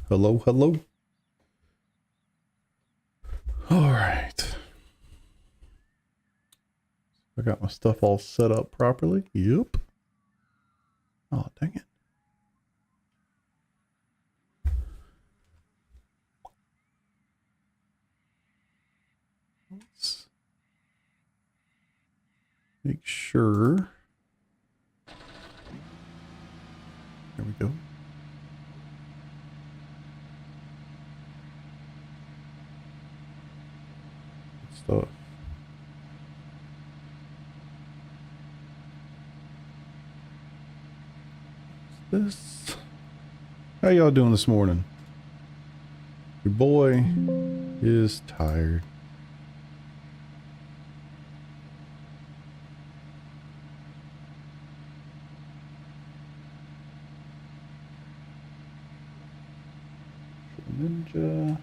Hello, hello. All right. I got my stuff all set up properly. Yep. Oh, dang it. Let's make sure. There we go. Good stuff. This. How y'all doing this morning? Your boy is tired. Ninja.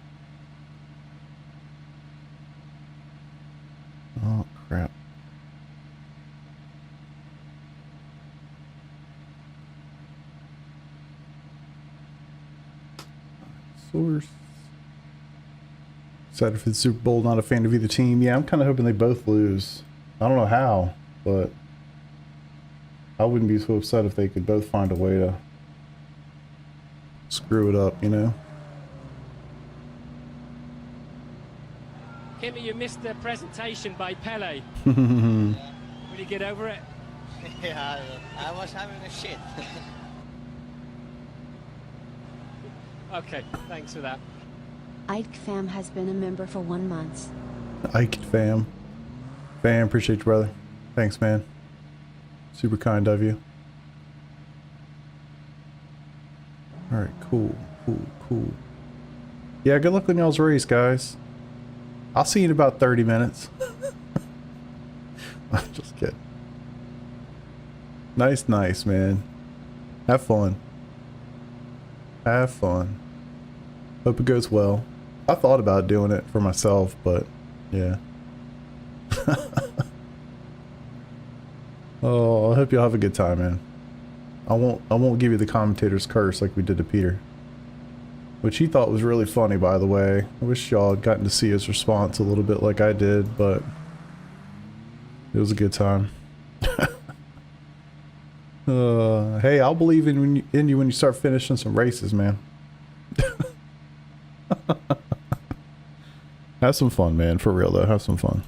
Oh crap. Source. Excited for the Super Bowl, not a fan of either team. Yeah, I'm kind of hoping they both lose. I don't know how, but I wouldn't be so upset if they could both find a way to screw it up, you know? Kimmy, you missed the presentation by Pele. Will you get over it? Yeah, I was having a shit. Okay, thanks for that. Ike Fam has been a member for 1 month. Ike Fam. Fam, appreciate you, brother. Thanks, man. Super kind of you. Alright, cool, cool. Yeah, good luck on y'all's race, guys. I'll see you in about 30 minutes. I'm just kidding. Nice, man. Have fun. Have fun. Hope it goes well. I thought about doing it for myself, but yeah. Oh, I hope y'all have a good time, man. I won't give you the commentator's curse like we did to Peter. Which he thought was really funny, by the way. I wish y'all had gotten to see his response a little bit like I did, but it was a good time. Hey, I'll believe in you when you start finishing some races, man. Have some fun, man. For real, though. Have some fun.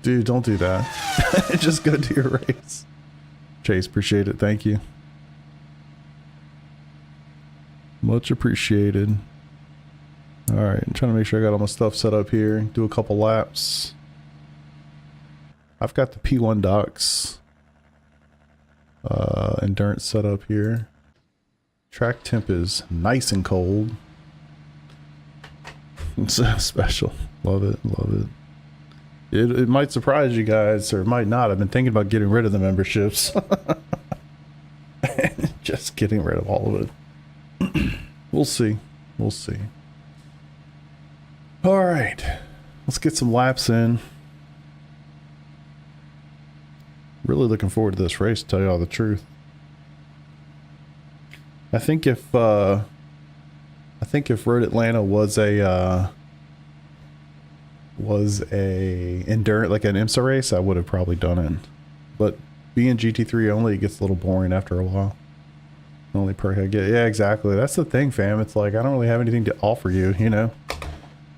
Dude, don't do that. Just go do your race. Chase, appreciate it. Thank you. Much appreciated. Alright, I'm trying to make sure I got all my stuff set up here. Do a couple laps. I've got the P1 docks endurance set up here. Track temp is nice and cold. It's special. Love it, love it. It might surprise you guys, or it might not. I've been thinking about getting rid of the memberships. Just getting rid of all of it. We'll see. We'll see. Alright. Let's get some laps in. Really looking forward to this race, to tell you all the truth. I think if Road Atlanta was a endurance, like an IMSA race, I would have probably done it. But being GT3 only, it gets a little boring after a while. The only perk I get. Yeah, exactly. That's the thing, fam. It's like I don't really have anything to offer you, you know.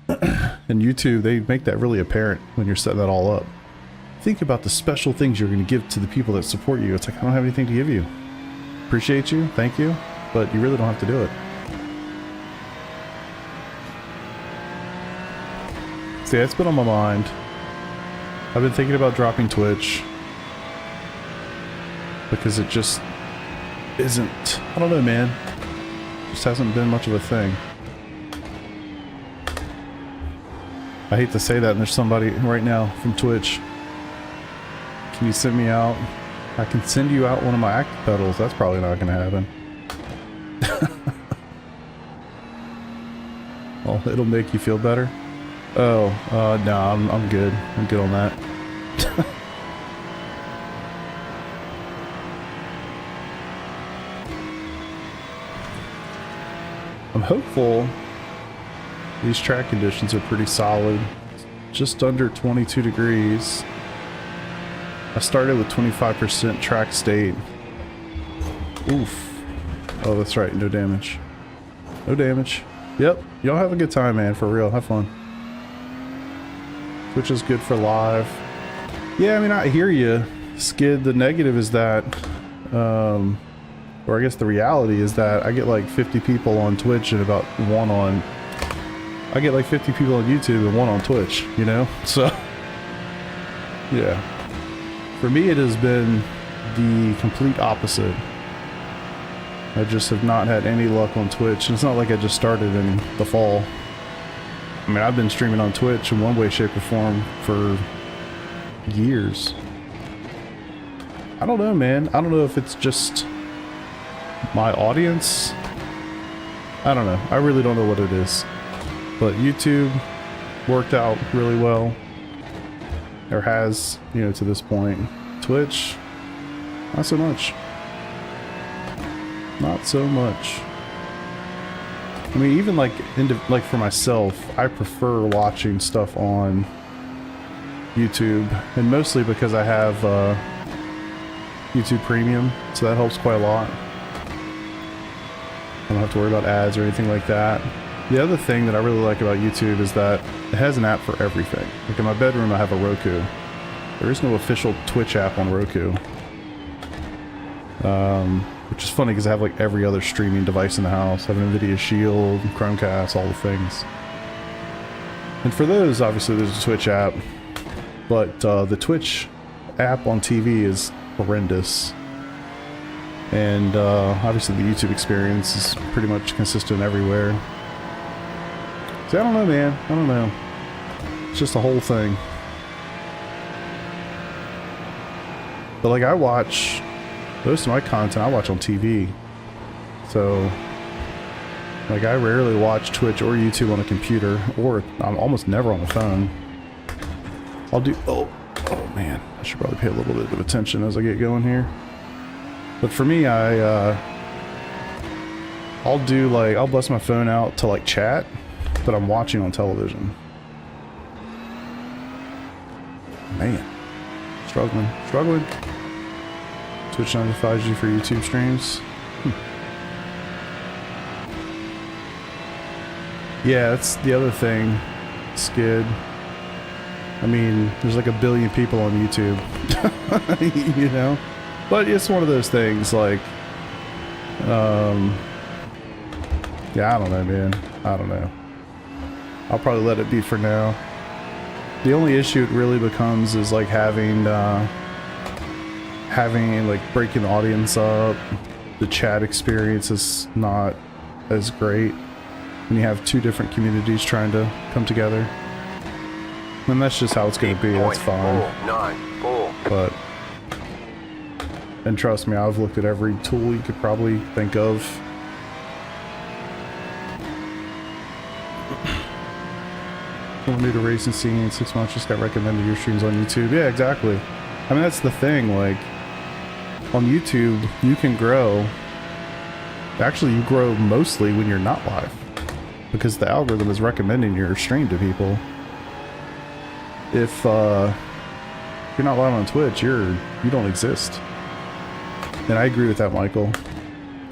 And YouTube, they make that really apparent when you're setting that all up. Think about the special things you're going to give to the people that support you. It's like, I don't have anything to give you. Appreciate you, thank you, but you really don't have to do it. See, it's been on my mind. I've been thinking about dropping Twitch because it just isn't, I don't know, man. Just hasn't been much of a thing. I hate to say that, and there's somebody right now from Twitch. Can you send me out? I can send you out one of my active pedals. That's probably not going to happen. Well, it'll make you feel better. Oh, no, I'm good. I'm good on that. I'm hopeful. These track conditions are pretty solid. Just under 22 degrees. I started with 25% track state. Oof. Oh, that's right. No damage. No damage. Yep. Y'all have a good time, man. For real. Have fun. Twitch is good for live. Yeah, I mean, I hear you, Skid. The negative is that, or I guess the reality is that I get like 50 people on Twitch and about one on... I get like 50 people on YouTube and one on Twitch, you know? So, yeah. For me, it has been the complete opposite. I just have not had any luck on Twitch. And it's not like I just started in the fall. I mean, I've been streaming on Twitch in one way, shape, or form for years. I don't know, man. I don't know if it's just my audience. I don't know. I really don't know what it is. But YouTube worked out really well. Or has, you know, to this point. Twitch, not so much. Not so much. I mean, even like for myself, I prefer watching stuff on YouTube, and mostly because I have YouTube Premium, so that helps quite a lot. I don't have to worry about ads or anything like that. The other thing that I really like about YouTube is that it has an app for everything. Like in my bedroom, I have a Roku. There is no official Twitch app on Roku. Which is funny because I have like every other streaming device in the house. I have an NVIDIA Shield, Chromecast, all the things. And for those, obviously there's a Twitch app. But the Twitch app on TV is horrendous. And obviously the YouTube experience is pretty much consistent everywhere. So I don't know, man. I don't know. It's just a whole thing. But like I watch... most of my content I watch on TV. So, like I rarely watch Twitch or YouTube on a computer, or I'm almost never on the phone. I'll do, oh man, I should probably pay a little bit of attention as I get going here. But for me, I'll do like, I'll bust my phone out to like chat, but I'm watching on television. Man, struggling. Twitch notifies you for YouTube streams. Yeah, that's the other thing, Skid. I mean, there's like 1 billion people on YouTube, you know? But it's one of those things, like, yeah, I don't know, man. I don't know. I'll probably let it be for now. The only issue it really becomes is like having like breaking the audience up. The chat experience is not as great when you have two different communities trying to come together. And that's just how it's going to be. That's fine. But, and trust me, I've looked at every tool you could probably think of. New to racing scene, 6 months, just got recommended your streams on YouTube. Yeah, exactly. I mean, that's the thing, like, on YouTube, you can grow. Actually, you grow mostly when you're not live, because the algorithm is recommending your stream to people. If you're not live on Twitch, you don't exist. And I agree with that, Michael.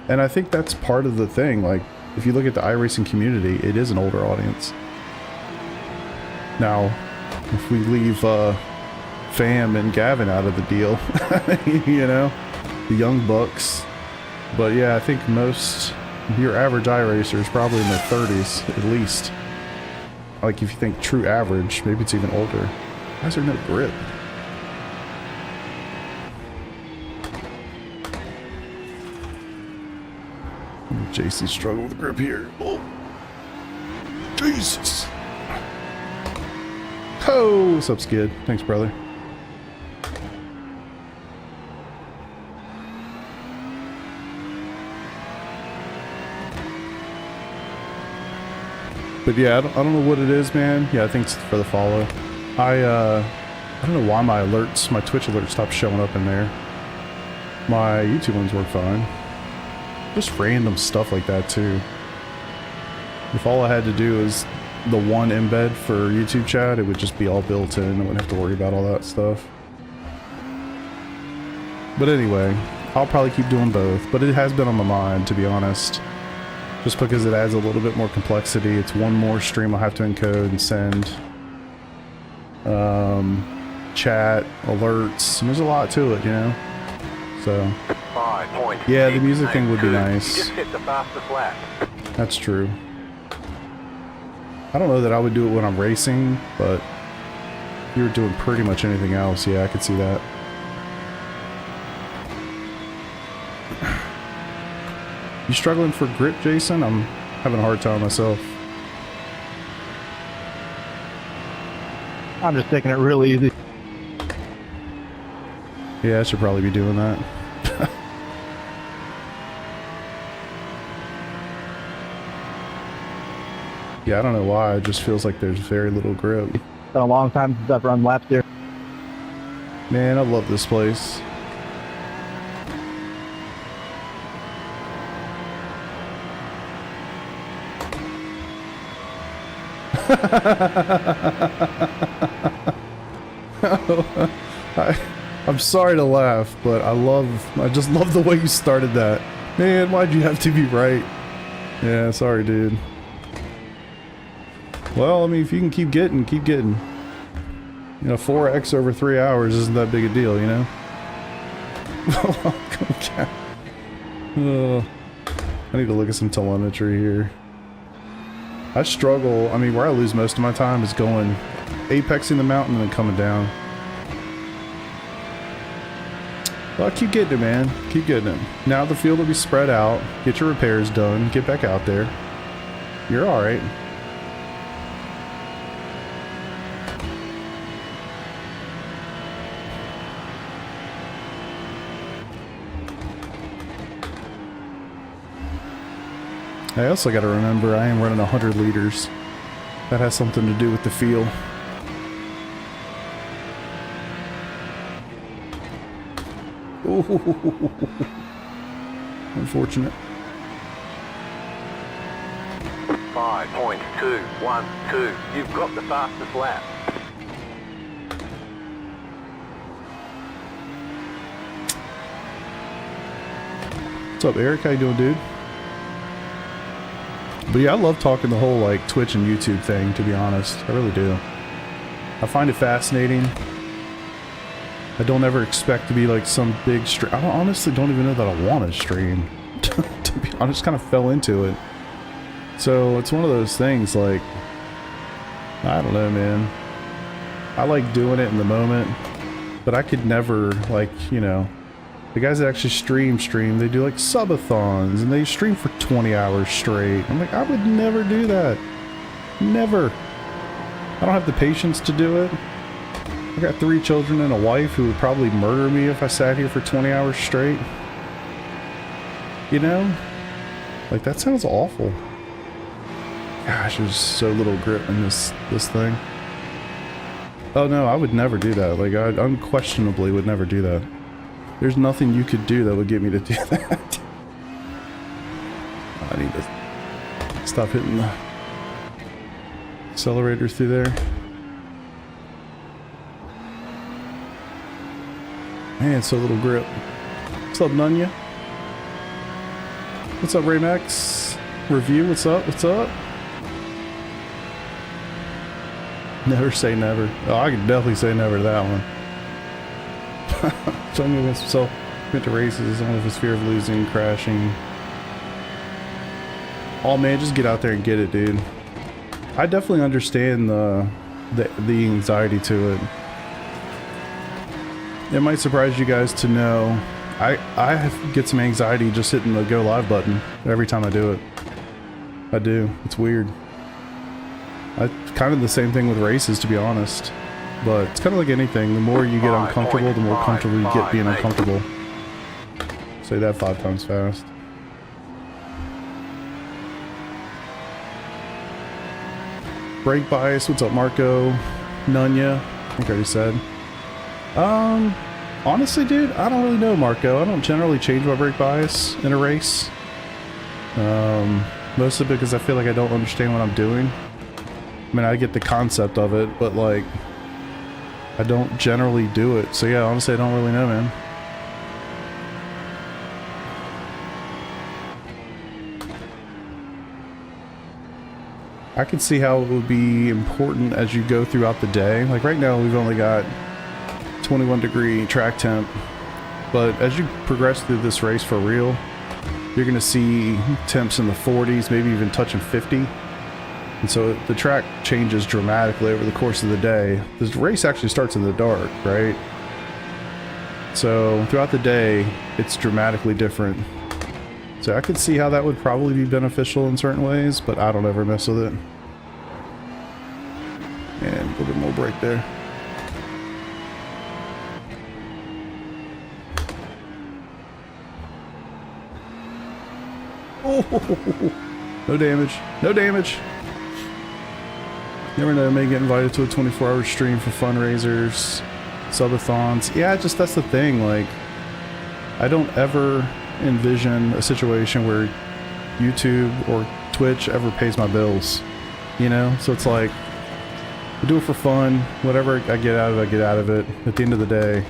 And I think that's part of the thing. Like, if you look at the iRacing community, it is an older audience. Now, if we leave Fam and Gavin out of the deal, you know, the young bucks. But yeah, I think most, your average iRacer is probably in their 30s at least. Like if you think true average, maybe it's even older. Why is there no grip? JC struggle with the grip here. Oh, Jesus. Oh, what's up, Skid? Thanks, brother. But yeah, I don't know what it is, man. Yeah, I think it's for the follow. I don't know why my alerts, my Twitch alerts stopped showing up in there. My YouTube ones work fine. Just random stuff like that too. If all I had to do is the one embed for YouTube chat, it would just be all built in. I wouldn't have to worry about all that stuff. But anyway, I'll probably keep doing both, but it has been on my mind, to be honest. Just because it adds a little bit more complexity. It's one more stream I'll have to encode and send. Chat, alerts, and there's a lot to it, you know? So, yeah, the music thing would be nice. Just hit the fastest lap. That's true. I don't know that I would do it when I'm racing, but if you were doing pretty much anything else, yeah, I could see that. You struggling for grip, Jason? I'm having a hard time myself. I'm just taking it real easy. Yeah, I should probably be doing that. Yeah, I don't know why. It just feels like there's very little grip. It's been a long time since I've run laps here. Man, I love this place. I'm sorry to laugh, but I just love the way you started that. Man, why'd you have to be right? Yeah, sorry, dude. Well, I mean, if you can keep getting. You know, 4x over 3 hours isn't that big a deal, you know? Okay. I need to look at some telemetry here. I struggle. I mean, where I lose most of my time is going apexing the mountain and then coming down. Well, keep getting it, man. Keep getting it. Now the field will be spread out. Get your repairs done. Get back out there. You're all right. I also got to remember I am running 100 liters. That has something to do with the feel. Ooh. Unfortunate. 5.212. You've got the fastest lap. What's up, Eric? How you doing, dude? But yeah, I love talking the whole like Twitch and YouTube thing, to be honest. I really do. I find it fascinating. I don't ever expect to be like some big stream. I honestly don't even know that I want to stream. To be honest, I just kind of fell into it. So it's one of those things like, I don't know, man. I like doing it in the moment, but I could never, like, you know, the guys that actually stream, they do like subathons and they stream for 20 hours straight. I'm like, I would never do that. Never. I don't have the patience to do it. I got 3 children and a wife who would probably murder me if I sat here for 20 hours straight. You know? Like, that sounds awful. Gosh, there's so little grip in this thing. Oh no, I would never do that. Like, I unquestionably would never do that. There's nothing you could do that would get me to do that. I need to stop hitting the accelerator through there. Man, so little grip. What's up, Nunya? What's up, Raymax? Review, what's up? What's up? Never say never. Oh, I can definitely say never to that one. Struggling against himself, went to races, only with fear of losing, crashing. Oh man, just get out there and get it, dude. I definitely understand the anxiety to it. It might surprise you guys to know I get some anxiety just hitting the go live button every time I do it. I do. It's weird. It's kind of the same thing with races, to be honest. But it's kind of like anything. The more you get uncomfortable, the more comfortable you get being uncomfortable. Say that 5 times fast. Brake bias. What's up, Marco? Nunya. I think I already said. Honestly, dude, I don't really know, Marco. I don't generally change my brake bias in a race. Mostly because I feel like I don't understand what I'm doing. I mean, I get the concept of it, but like, I don't generally do it. So yeah, honestly, I don't really know, man. I can see how it would be important as you go throughout the day. Like right now, we've only got 21-degree track temp, but as you progress through this race for real, you're gonna see temps in the 40s, maybe even touching 50. And so the track changes dramatically over the course of the day. This race actually starts in the dark, right? So throughout the day, it's dramatically different. So I could see how that would probably be beneficial in certain ways, but I don't ever mess with it. And a little bit more brake there. Oh, no damage. No damage. Never know, may get invited to a 24-hour stream for fundraisers, subathons. Yeah, just that's the thing. Like, I don't ever envision a situation where YouTube or Twitch ever pays my bills, you know? So it's like, I do it for fun. Whatever I get out of it, I get out of it. At the end of the day,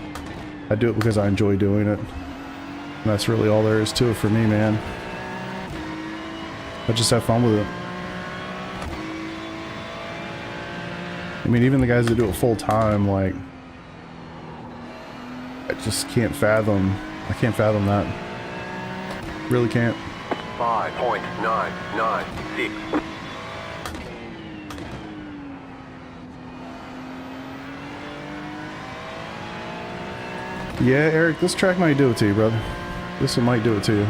I do it because I enjoy doing it. And that's really all there is to it for me, man. I just have fun with it. I mean, even the guys that do it full time, like, I just can't fathom. I can't fathom that. Really can't. 5.996. Yeah, Eric, this track might do it to you, brother. This one might do it to you.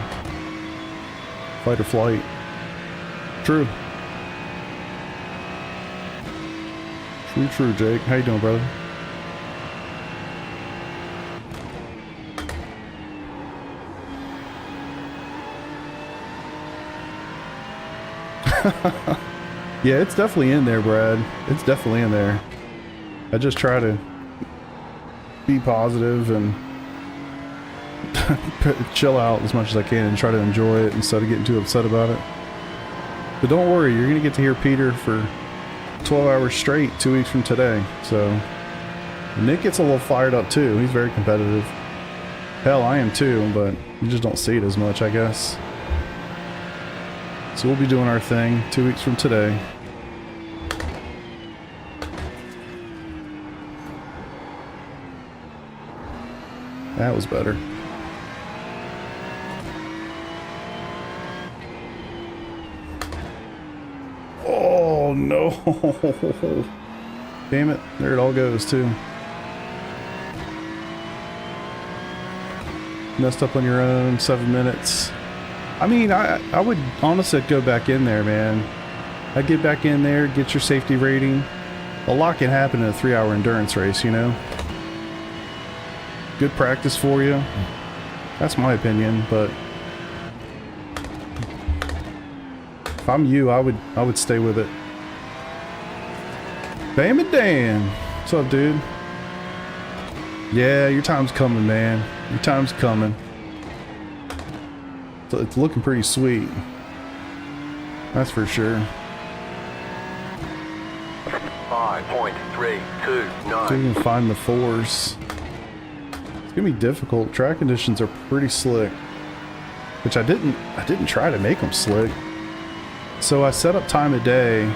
Fight or flight. True. True, Jake. How you doing, brother? Yeah, it's definitely in there, Brad. It's definitely in there. I just try to be positive and chill out as much as I can and try to enjoy it instead of getting too upset about it. But don't worry, you're gonna get to hear Peter for 12 hours straight 2 weeks from today. So Nick gets a little fired up too. He's very competitive. Hell, I am too, but you just don't see it as much, I guess. So we'll be doing our thing 2 weeks from today. That was better. Oh no. Damn it. There it all goes too. Messed up on your own, 7 minutes. I mean, I would honestly go back in there, man. I'd get back in there, get your safety rating. A lot can happen in a 3-hour endurance race, you know? Good practice for you. That's my opinion, but if I'm you, I would stay with it. Damn it, Dan. What's up, dude? Yeah, your time's coming, man. Your time's coming. So it's looking pretty sweet. That's for sure. 5.329. So you can find the fours. It's gonna be difficult. Track conditions are pretty slick, which I didn't try to make them slick. So I set up time of day,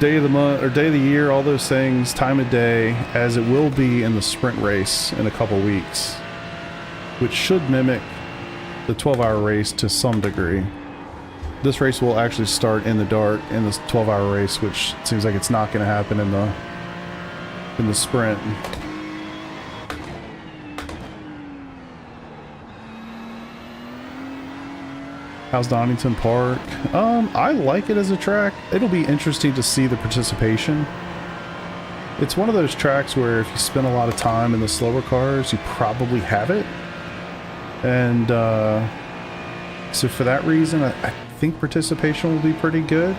day of the month or day of the year, all those things, time of day, as it will be in the sprint race in a couple weeks, which should mimic the 12-hour race to some degree. This race will actually start in the dark in this 12-hour race, which seems like it's not going to happen in the sprint. How's Donington Park? I like it as a track. It'll be interesting to see the participation. It's one of those tracks where if you spend a lot of time in the slower cars, you probably have it. And so for that reason, I think participation will be pretty good.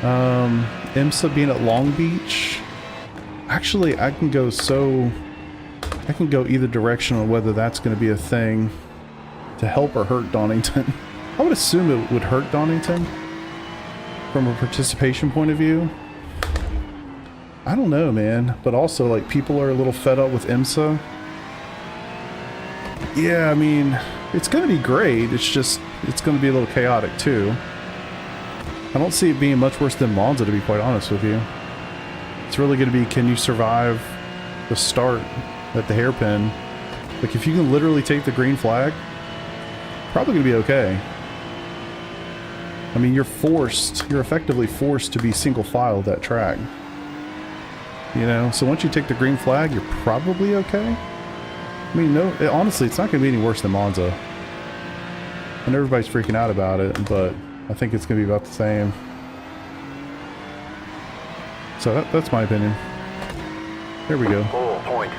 IMSA being at Long Beach, actually I can go either direction on whether that's going to be a thing. to help or hurt Donington. I would assume it would hurt Donington from a participation point of view. I don't know, man. But also, like, people are a little fed up with IMSA. Yeah, I mean, it's going to be great. It's just, it's going to be a little chaotic, too. I don't see it being much worse than Monza, to be quite honest with you. It's really going to be, can you survive the start at the hairpin? Like, if you can literally take the green flag, probably going to be okay. I mean, you're effectively forced to be single file that track. You know, so once you take the green flag, you're probably okay. I mean, no, honestly, it's not going to be any worse than Monza. And everybody's freaking out about it, but I think it's going to be about the same. So that's my opinion. There we go. 4.8.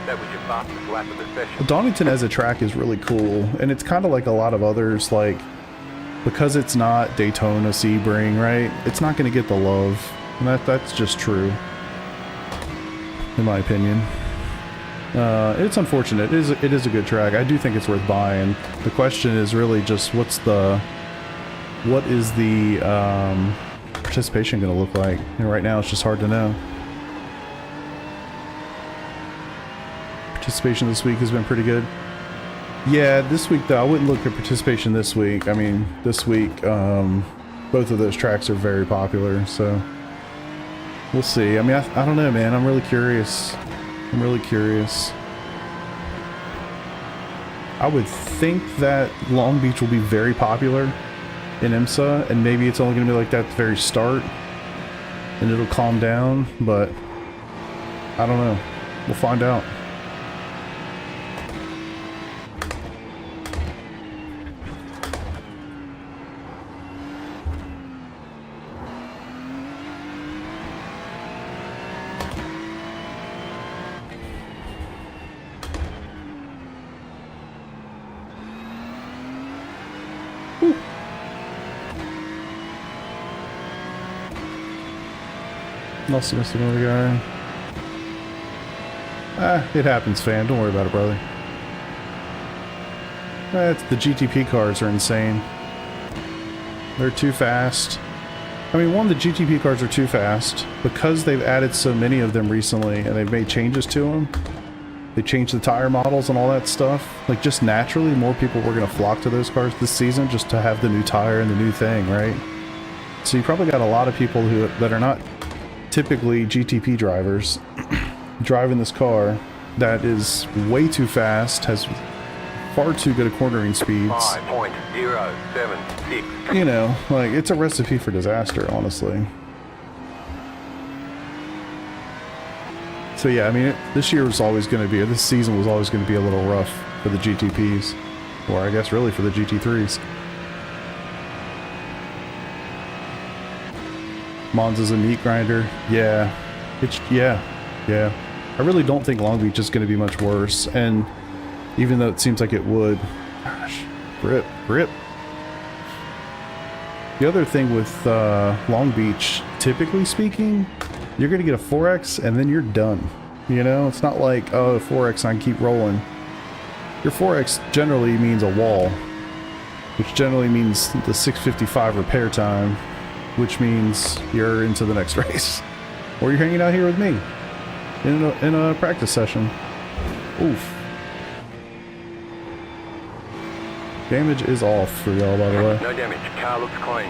That was your fastest lap of the session. Donington as a track is really cool, and it's kind of like a lot of others, like, because it's not Daytona, Sebring, right? It's not going to get the love, and that's just true, in my opinion. It's unfortunate. It is a good track. I do think it's worth buying. The question is really just what is the participation going to look like? And right now it's just hard to know. Participation this week has been pretty good. Yeah, this week though, I wouldn't look at participation this week. I mean, this week, both of those tracks are very popular, so we'll see. I mean, I don't know, man. I'm really curious. I'm really curious. I would think that Long Beach will be very popular in IMSA, and maybe it's only going to be like that at the very start, and it'll calm down, but I don't know. We'll find out. Also missed another guy. It happens, fam. Don't worry about it, brother. The GTP cars are insane. They're too fast. I mean, one, the GTP cars are too fast because they've added so many of them recently and they've made changes to them. They changed the tire models and all that stuff. Like, just naturally, more people were going to flock to those cars this season just to have the new tire and the new thing, right? So you probably got a lot of people that are not typically GTP drivers driving this car that is way too fast, has far too good at cornering speeds. 5.076. You know, like, it's a recipe for disaster, honestly. So yeah, I mean, this season was always going to be a little rough for the GTPs, or I guess really for the GT3s. Monza's a meat grinder. Yeah. Yeah. I really don't think Long Beach is going to be much worse, and even though it seems like it would, gosh, rip. The other thing with Long Beach, typically speaking, you're going to get a 4X and then you're done. You know, it's not like, oh, 4X and I keep rolling. Your 4X generally means a wall, which generally means the 6:55 repair time, which means you're into the next race. Or you're hanging out here with me in a practice session. Oof. Damage is off for y'all, by the way. No damage. Car looks clean.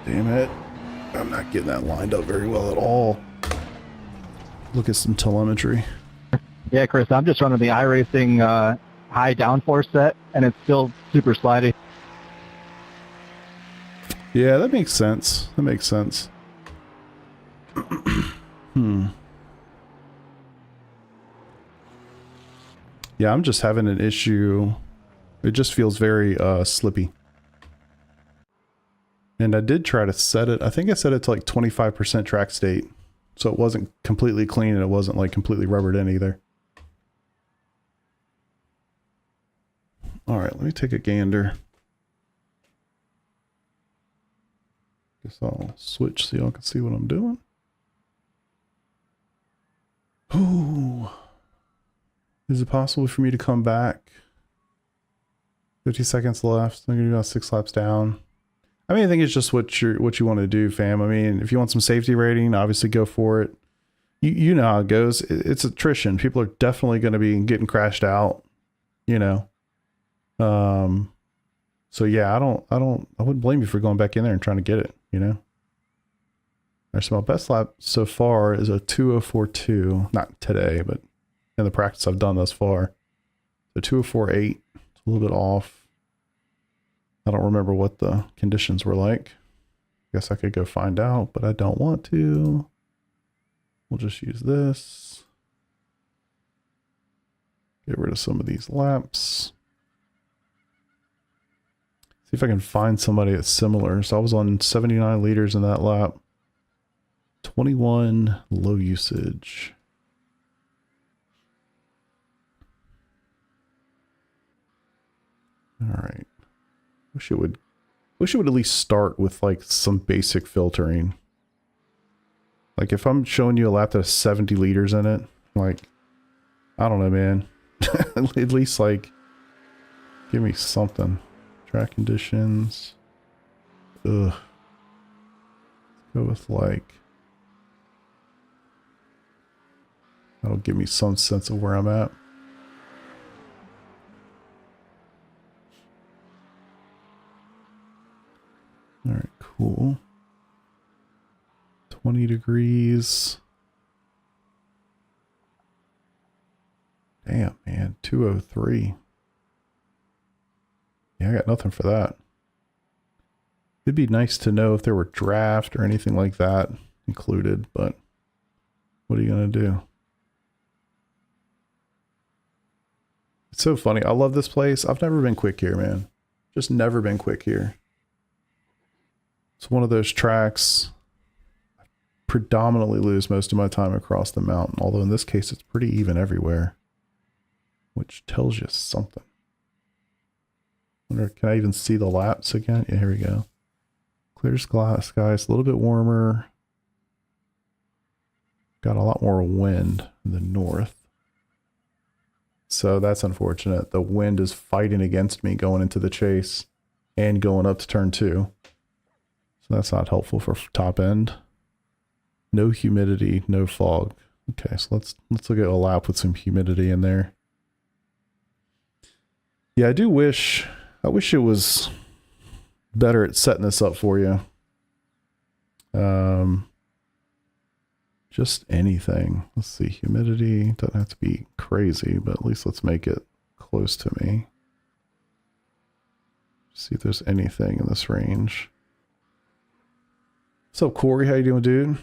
Damn it. I'm not getting that lined up very well at all. Look at some telemetry. Yeah, Chris, I'm just running the iRacing high downforce set, and it's still super slidey. Yeah, that makes sense. Yeah, I'm just having an issue. It just feels very slippy. And I did try to set it. I think I set it to like 25% track state. So it wasn't completely clean and it wasn't like completely rubbered in either. All right, let me take a gander. Guess I'll switch so y'all can see what I'm doing. Is it possible for me to come back? 50 seconds left. I'm gonna do about 6 laps down. I mean, I think it's just what you want to do, fam. I mean, if you want some safety rating, obviously go for it. You know how it goes. It's attrition. People are definitely going to be getting crashed out, you know. So yeah, I wouldn't blame you for going back in there and trying to get it, you know. Alright, so my best lap so far is a 2:04.2. Not today, but in the practice I've done thus far. So 2:04.8. It's a little bit off. I don't remember what the conditions were like. Guess I could go find out, but I don't want to. We'll just use this. Get rid of some of these laps. See if I can find somebody that's similar. So I was on 79 liters in that lap. 21 low usage. All right. Wish it would at least start with like some basic filtering. Like if I'm showing you a lap that has 70 liters in it, like, I don't know, man. At least like, give me something. Track conditions. Ugh. Let's go with like, that'll give me some sense of where I'm at. All right, cool. 20 degrees. Damn, man. 203. Yeah, I got nothing for that. It'd be nice to know if there were draft or anything like that included, but what are you going to do? It's so funny. I love this place. I've never been quick here, man. Just never been quick here. It's one of those tracks I predominantly lose most of my time across the mountain, although in this case it's pretty even everywhere, which tells you something. Wonder, can I even see the laps again? Yeah, here we go. Clear skies, a little bit warmer. Got a lot more wind in the north. So that's unfortunate. The wind is fighting against me going into the chase and going up to turn 2. So that's not helpful for top end. No humidity, no fog. Okay, so let's look at a lap with some humidity in there. Yeah, I wish it was better at setting this up for you. Just anything. Let's see, humidity doesn't have to be crazy, but at least let's make it close to me. See if there's anything in this range. What's up, Corey? How you doing, dude?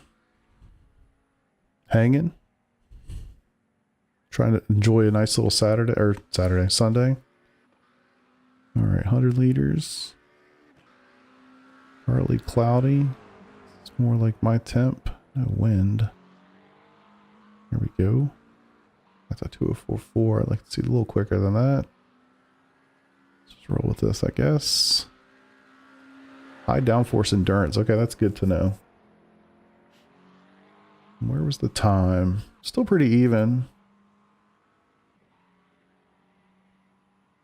Hanging? Trying to enjoy a nice little Sunday. All right, 100 liters. Partly cloudy. It's more like my temp. No wind. There we go. That's a 2:04.4. I'd like to see it a little quicker than that. Let's just roll with this, I guess. High downforce endurance. Okay, that's good to know. Where was the time? Still pretty even.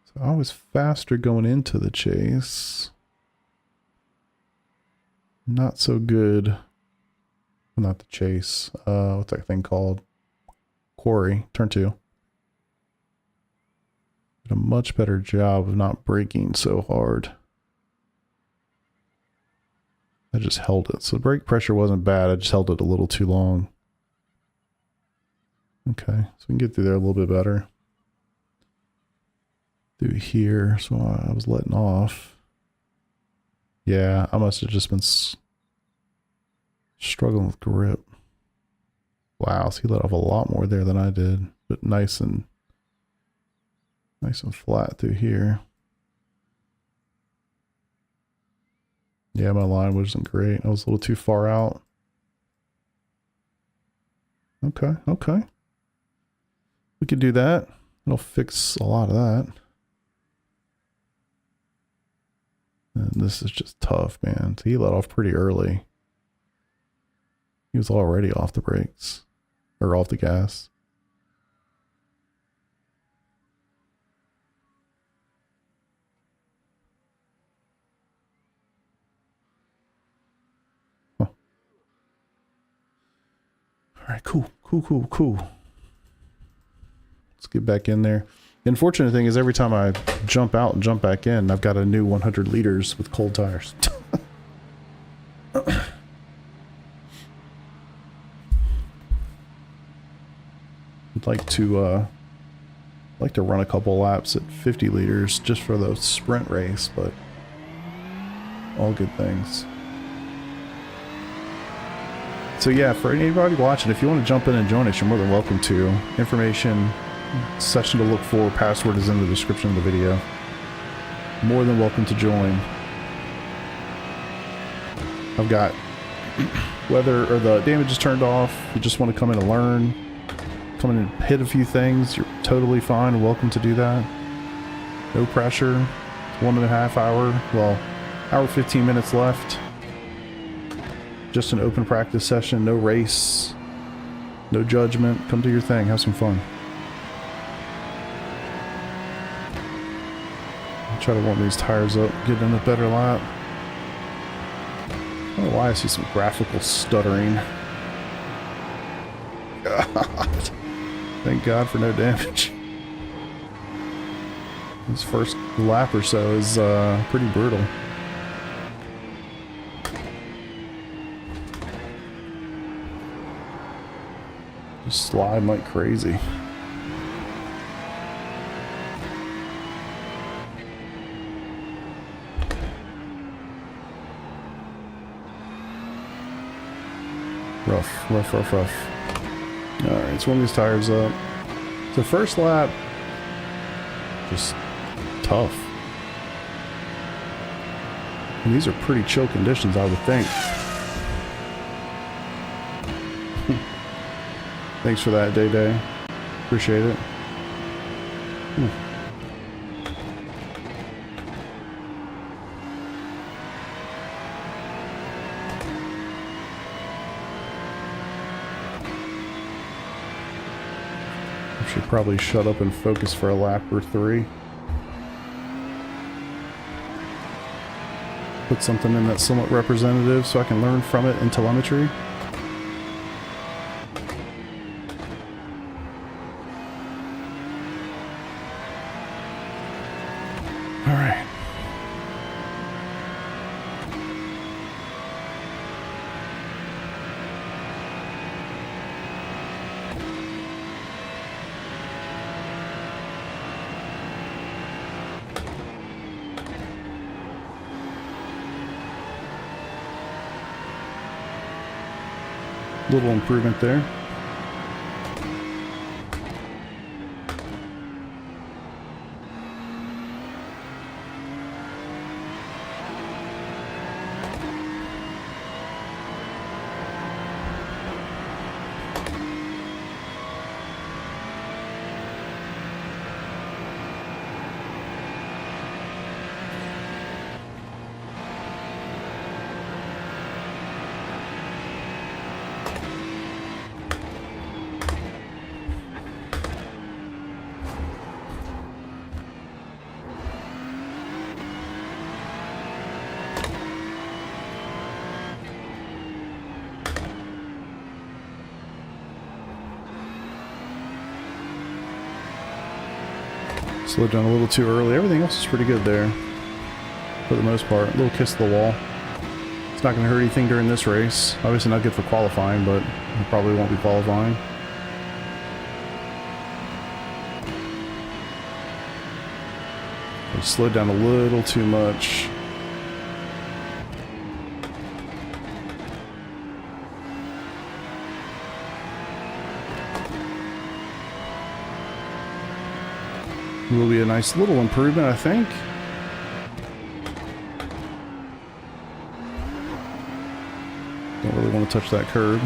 So I was faster going into the chase. Not so good. Not the chase. What's that thing called? Quarry. Turn 2. Did a much better job of not braking so hard. I just held it. So the brake pressure wasn't bad. I just held it a little too long. Okay. So we can get through there a little bit better. Through here. So I was letting off. Yeah, I must have just been struggling with grip. Wow, so he let off a lot more there than I did, but nice and flat through here. Yeah, my line wasn't great. I was a little too far out. Okay. We could do that. It'll fix a lot of that. And this is just tough, man. So he let off pretty early. He was already off the brakes. Or off the gas. right, cool. Let's get back in there. The unfortunate thing is every time I jump out and jump back in, I've got a new 100 liters with cold tires. I'd like to run a couple laps at 50 liters just for the sprint race, but all good things. So yeah, for anybody watching, if you want to jump in and join us, you're more than welcome to. Information, session to look for, password is in the description of the video. More than welcome to join. I've got weather or the damage is turned off. You just want to come in and learn, come in and hit a few things. You're totally fine. Welcome to do that. No pressure. 1.5 hour. Well, hour 15 minutes left. Just an open practice session. No race. No judgment. Come do your thing. Have some fun. I'll try to warm these tires up. Get in a better lap. I don't know why I see some graphical stuttering. God. Thank God for no damage. This first lap or so is pretty brutal. Just sliding like crazy. Rough. Alright, let's warm these tires up. The first lap, just tough. And these are pretty chill conditions, I would think. Thanks for that, Day. Appreciate it. Should probably shut up and focus for a lap or 3. Put something in that's somewhat representative so I can learn from it in telemetry. All right. Little improvement there. Slowed down a little too early. Everything else is pretty good there, for the most part. A little kiss to the wall. It's not going to hurt anything during this race. Obviously not good for qualifying, but I probably won't be qualifying. I slowed down a little too much. Will be a nice little improvement, I think. Don't really want to touch that curb.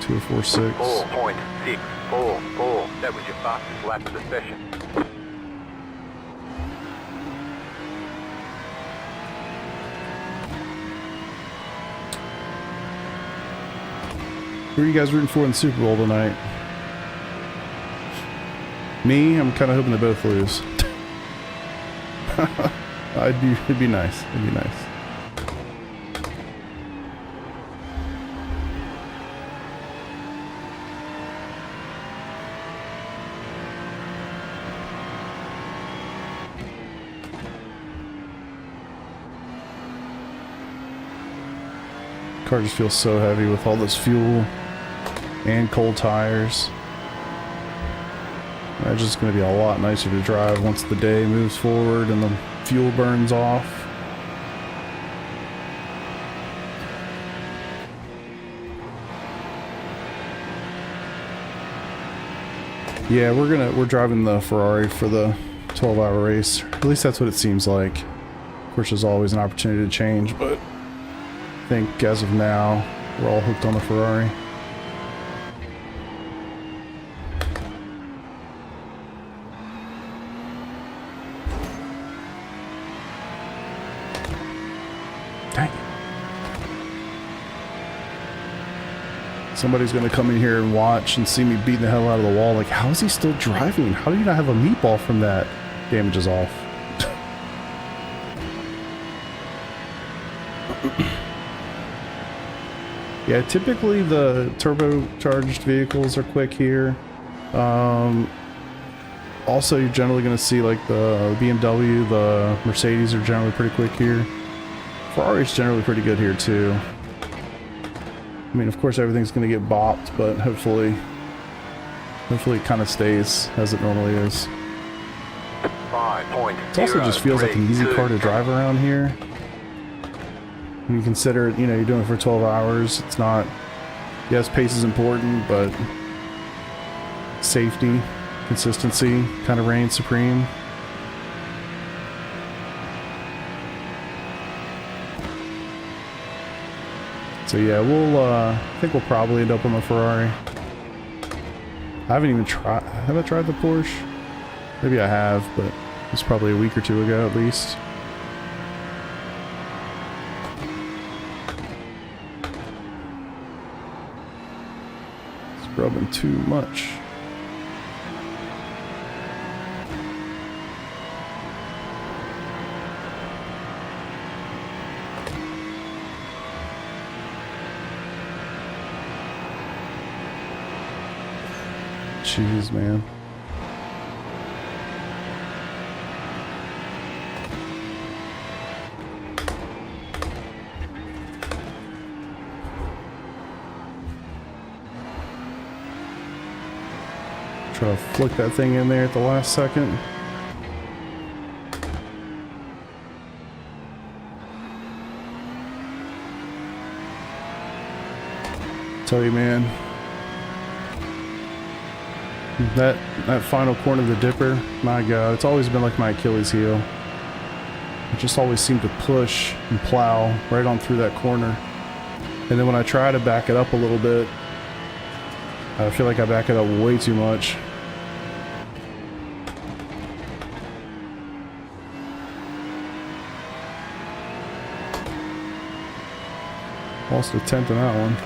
2:04.6. 4.644. That was your fastest lap of the session. Who are you guys rooting for in the Super Bowl tonight? Me, I'm kind of hoping they both lose. It'd be nice. It'd be nice. Car just feels so heavy with all this fuel and cold tires. It's just going to be a lot nicer to drive once the day moves forward and the fuel burns off. Yeah, we're driving the Ferrari for the 12-hour race. At least that's what it seems like. Of course, there's always an opportunity to change, but I think as of now, we're all hooked on the Ferrari. Dang it. Somebody's gonna come in here and watch and see me beating the hell out of the wall. Like, how is he still driving? How do you not have a meatball from that? Damage is off. Yeah, typically the turbocharged vehicles are quick here. Also, you're generally going to see like the BMW, the Mercedes are generally pretty quick here. Ferrari's generally pretty good here too. I mean, of course, everything's going to get bopped, but hopefully it kind of stays as it normally is. It also just feels like an easy car to drive around here. When you consider, you know, you're doing it for 12 hours, it's not, yes, pace is important, but safety, consistency kind of reigns supreme. So yeah, I think we'll probably end up on the Ferrari. I haven't even tried, have I tried the Porsche? Maybe I have, but it's probably a week or two ago at least. Rubbing too much. Jeez, man. Try to flick that thing in there at the last second. Tell you, man, that final corner of the dipper, my God, it's always been like my Achilles heel. I just always seem to push and plow right on through that corner. And then when I try to back it up a little bit, I feel like I back it up way too much. Lost a tenth in that one.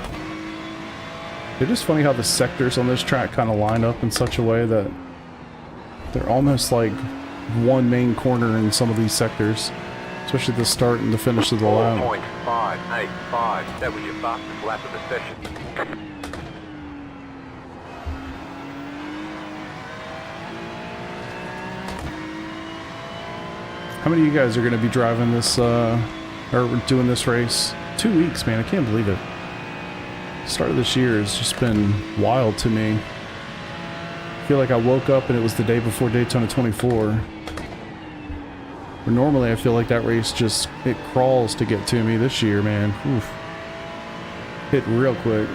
It is funny how the sectors on this track kind of line up in such a way that they're almost like one main corner in some of these sectors, especially the start and the finish of the lap. 4.585. That was your fastest lap of the session. How many of you guys are going to be driving this, or doing this race? 2 weeks, man. I can't believe it. Start of this year has just been wild to me. I feel like I woke up and it was the day before Daytona 24. But normally I feel like that race just, it crawls to get to me. This year, man. Oof. Hit real quick.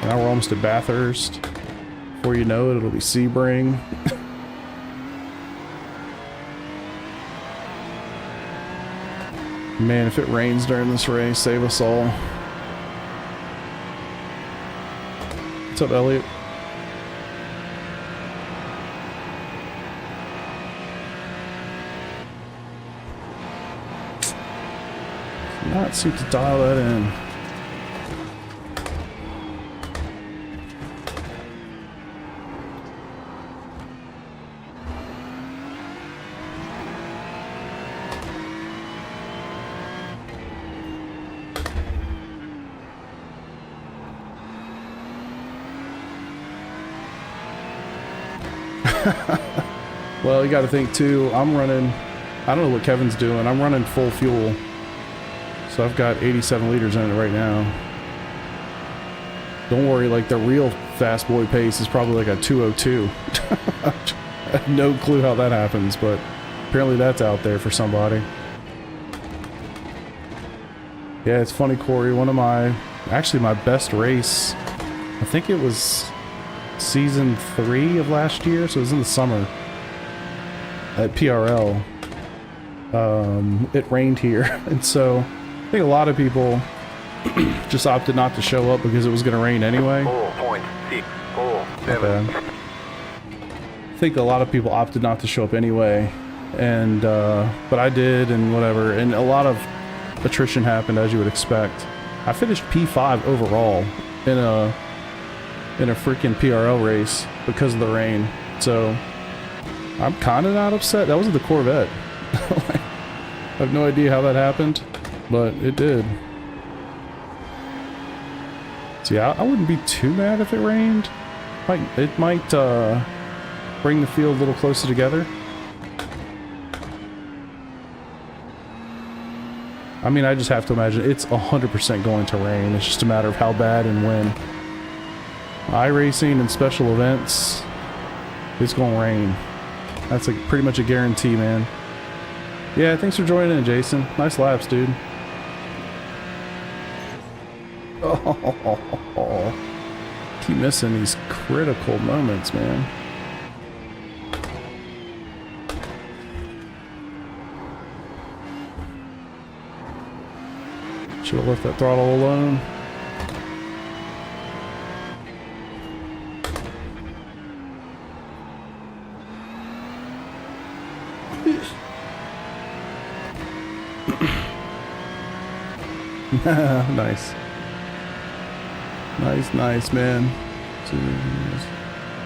Now we're almost at Bathurst. Before you know it, it'll be Sebring. Man, if it rains during this race, save us all. What's up, Elliot? Not seem to dial that in. Well, you got to think too, I'm running, I don't know what Kevin's doing, I'm running full fuel. So I've got 87 liters in it right now. Don't worry, like the real fast boy pace is probably like a 202. I have no clue how that happens, but apparently that's out there for somebody. Yeah, it's funny, Corey. One of my, actually my best race, I think it was season 3 of last year, so it was in the summer at PRL. It rained here, and so I think a lot of people just opted not to show up because it was going to rain anyway. 4.647. I think a lot of people opted not to show up anyway, and but I did, and whatever, and a lot of attrition happened, as you would expect. I finished P5 overall in a freaking PRL race because of the rain, so I'm kind of not upset. That was the Corvette. I have no idea how that happened, but it did. So yeah, I wouldn't be too mad if it rained. It might bring the field a little closer together. I mean, I just have to imagine it's 100% going to rain. It's just a matter of how bad and when. iRacing and special events, it's going to rain. That's pretty much a guarantee, man. Yeah, thanks for joining in, Jason. Nice laps, dude. Oh, keep missing these critical moments, man. Should have left that throttle alone. Nice. Nice, man.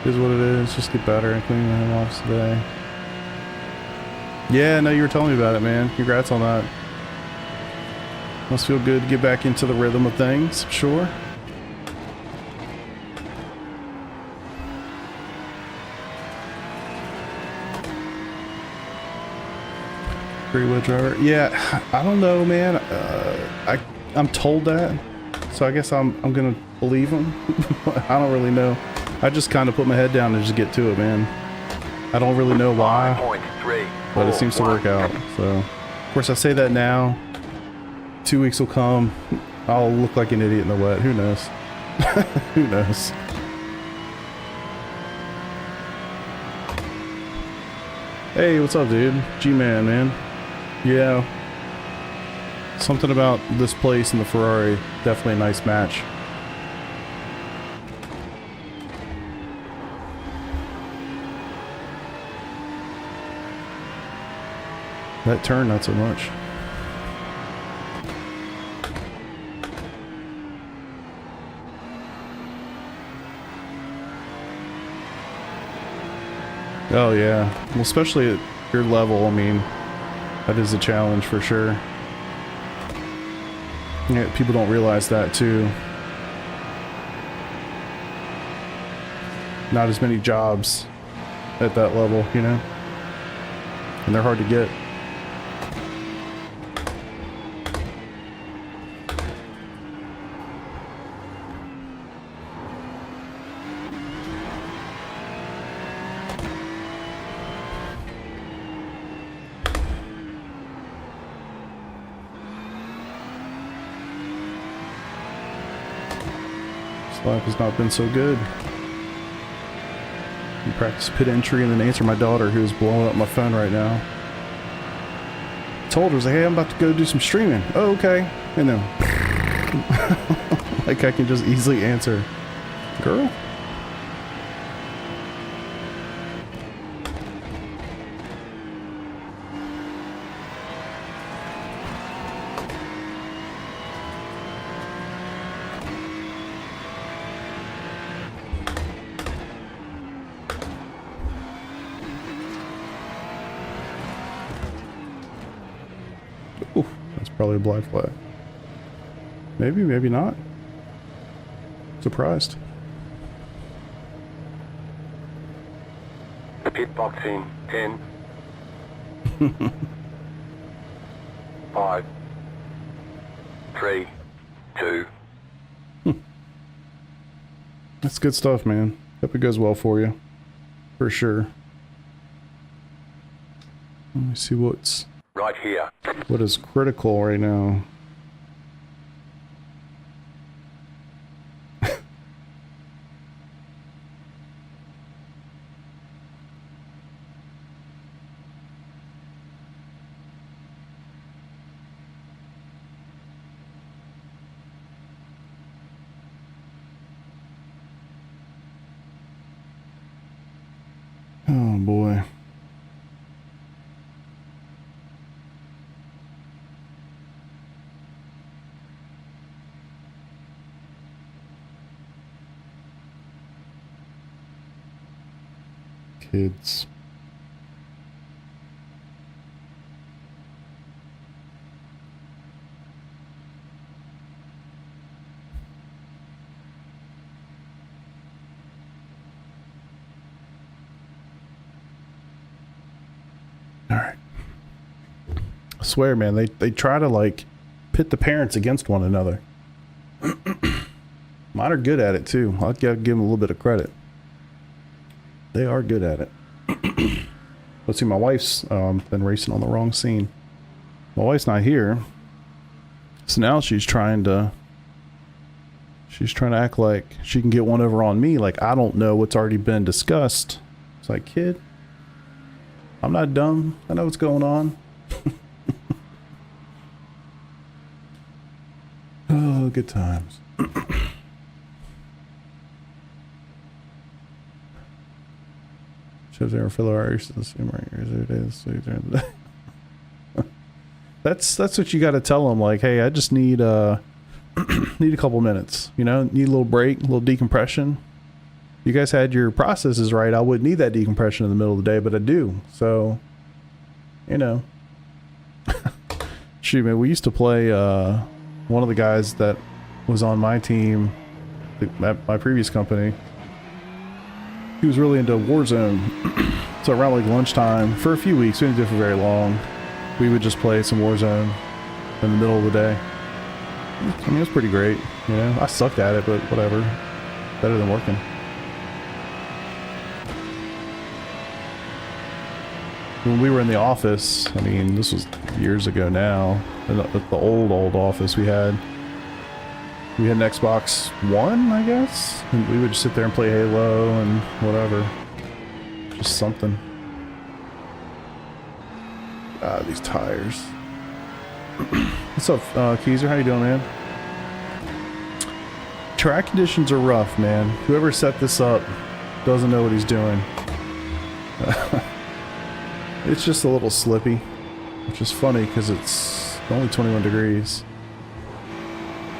Is what it is. Just get better and clean the him off today. Yeah, no, you were telling me about it, man. Congrats on that. Must feel good to get back into the rhythm of things, sure. Free wheel driver. Yeah, I don't know, man. I'm told that, so I guess I'm gonna believe him. I don't really know. I just kind of put my head down and just get to it, man. I don't really know why, but it seems to work out. So, of course, I say that now. 2 weeks will come. I'll look like an idiot in the wet. Who knows? Who knows? Hey, what's up, dude? G-Man, man. Yeah. Something about this place and the Ferrari. Definitely a nice match. That turn, not so much. Oh yeah, well, especially at your level, I mean, that is a challenge for sure. Yeah, people don't realize that too. Not as many jobs at that level, you know? And they're hard to get. Life has not been so good. I practice pit entry and then answer my daughter who's blowing up my phone right now. Told her, I was like, hey, I'm about to go do some streaming. Oh, okay. And then, like I can just easily answer. Girl? Ooh, that's probably a black flag. Maybe, maybe not. Surprised. Pit boxing 10. 5. 3, 2. That's good stuff, man. Hope it goes well for you. For sure. Let me see Right here. what is critical right now. Oh boy. Kids. All right. I swear, man, they try to like pit the parents against one another. Mine are good at it too. I'll give them a little bit of credit. They are good at it. Let's see, my wife's been racing on the wrong scene. My wife's not here, so now she's trying to act like she can get one over on me, like I don't know what's already been discussed. It's like, kid, I'm not dumb. I know what's going on. Oh, good times. Shows there fellow Irish to the same right. That's what you got to tell them. Like, hey, I just need need a couple minutes. You know, need a little break, a little decompression. You guys had your processes right. I wouldn't need that decompression in the middle of the day, but I do. So, you know, shoot, man, we used to play. One of the guys that was on my team at my previous company, he was really into Warzone. So around like lunchtime, for a few weeks, we didn't do it for very long, we would just play some Warzone in the middle of the day. I mean, it was pretty great. You know, I sucked at it, but whatever. Better than working. When we were in the office, I mean, this was years ago now, at the old office we had an Xbox One, I guess, and we would just sit there and play Halo and whatever. Just something. Ah, these tires. What's up, Keezer? How you doing, man? Track conditions are rough, man. Whoever set this up doesn't know what he's doing. It's just a little slippy, which is funny because it's only 21 degrees.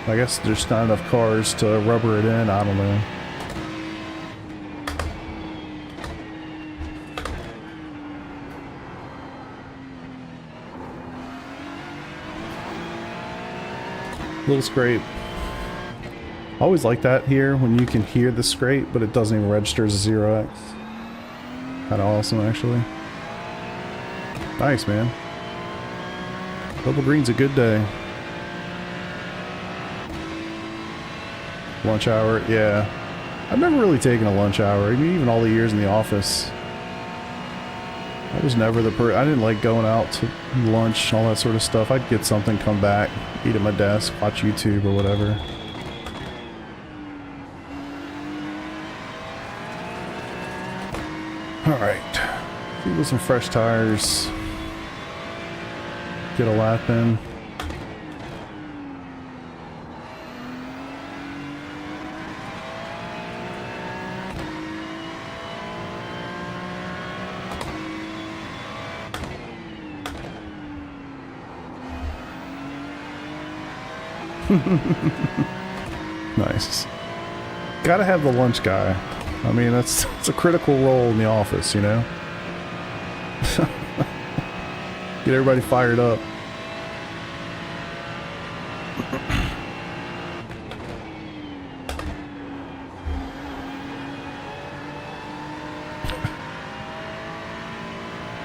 I guess there's not enough cars to rubber it in. I don't know. Little scrape. I always like that here when you can hear the scrape, but it doesn't even register as a 0x. Kind of awesome, actually. Nice, man. Double green's a good day. Lunch hour, yeah. I've never really taken a lunch hour. I mean, even all the years in the office, I was never the I didn't like going out to lunch and all that sort of stuff. I'd get something, come back, eat at my desk, watch YouTube or whatever. Alright. With some fresh tires. Get a lap in. Nice. Gotta have the lunch guy. I mean, it's a critical role in the office, you know? Get everybody fired up.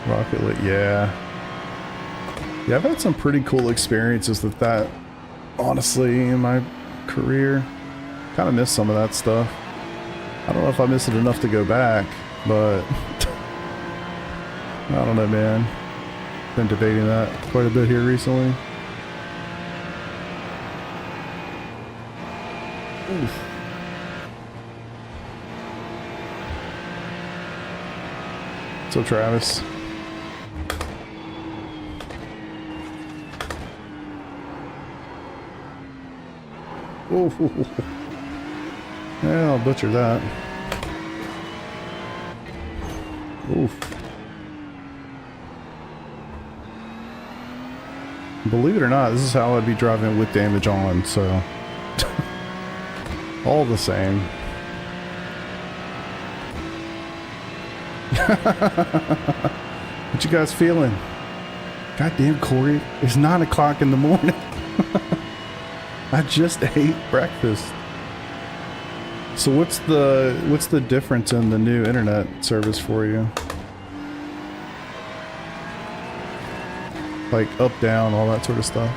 Rocket Lit, yeah. Yeah, I've had some pretty cool experiences with that honestly, in my career. Kind of miss some of that stuff. I don't know if I miss it enough to go back, but I don't know, man. Been debating that quite a bit here recently. Oof. So Travis. Ooh. Yeah, I'll butcher that. Oof. Believe it or not, this is how I'd be driving with damage on, so all the same. What you guys feeling? Goddamn, Corey, it's 9 o'clock in the morning. I just ate breakfast. So what's the difference in the new internet service for you? Like up, down, all that sort of stuff.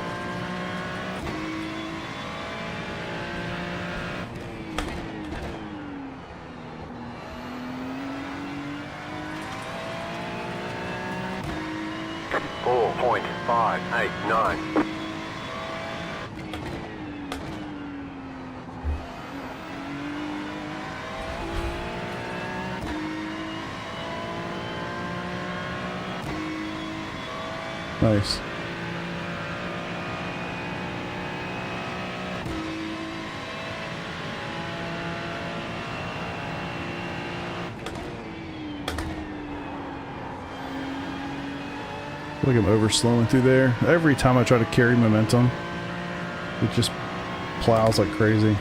.589. Nice. Look, I'm over slowing through there. Every time I try to carry momentum, it just plows like crazy.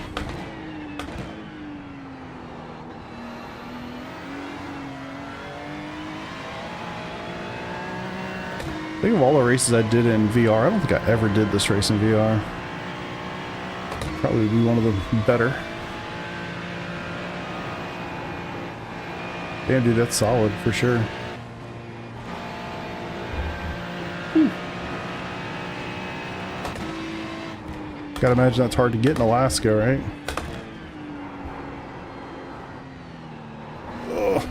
I think of all the races I did in VR, I don't think I ever did this race in VR. Probably be one of the better. Damn, dude, that's solid for sure. Whew. Gotta imagine that's hard to get in Alaska, right? Ugh.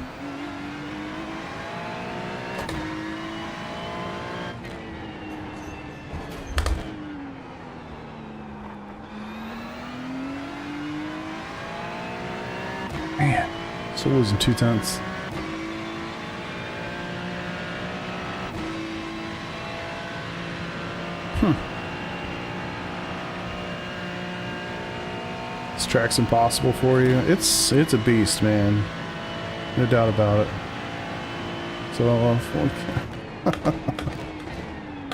Man, still losing 2/10. This track's impossible for you. It's a beast, man. No doubt about it. So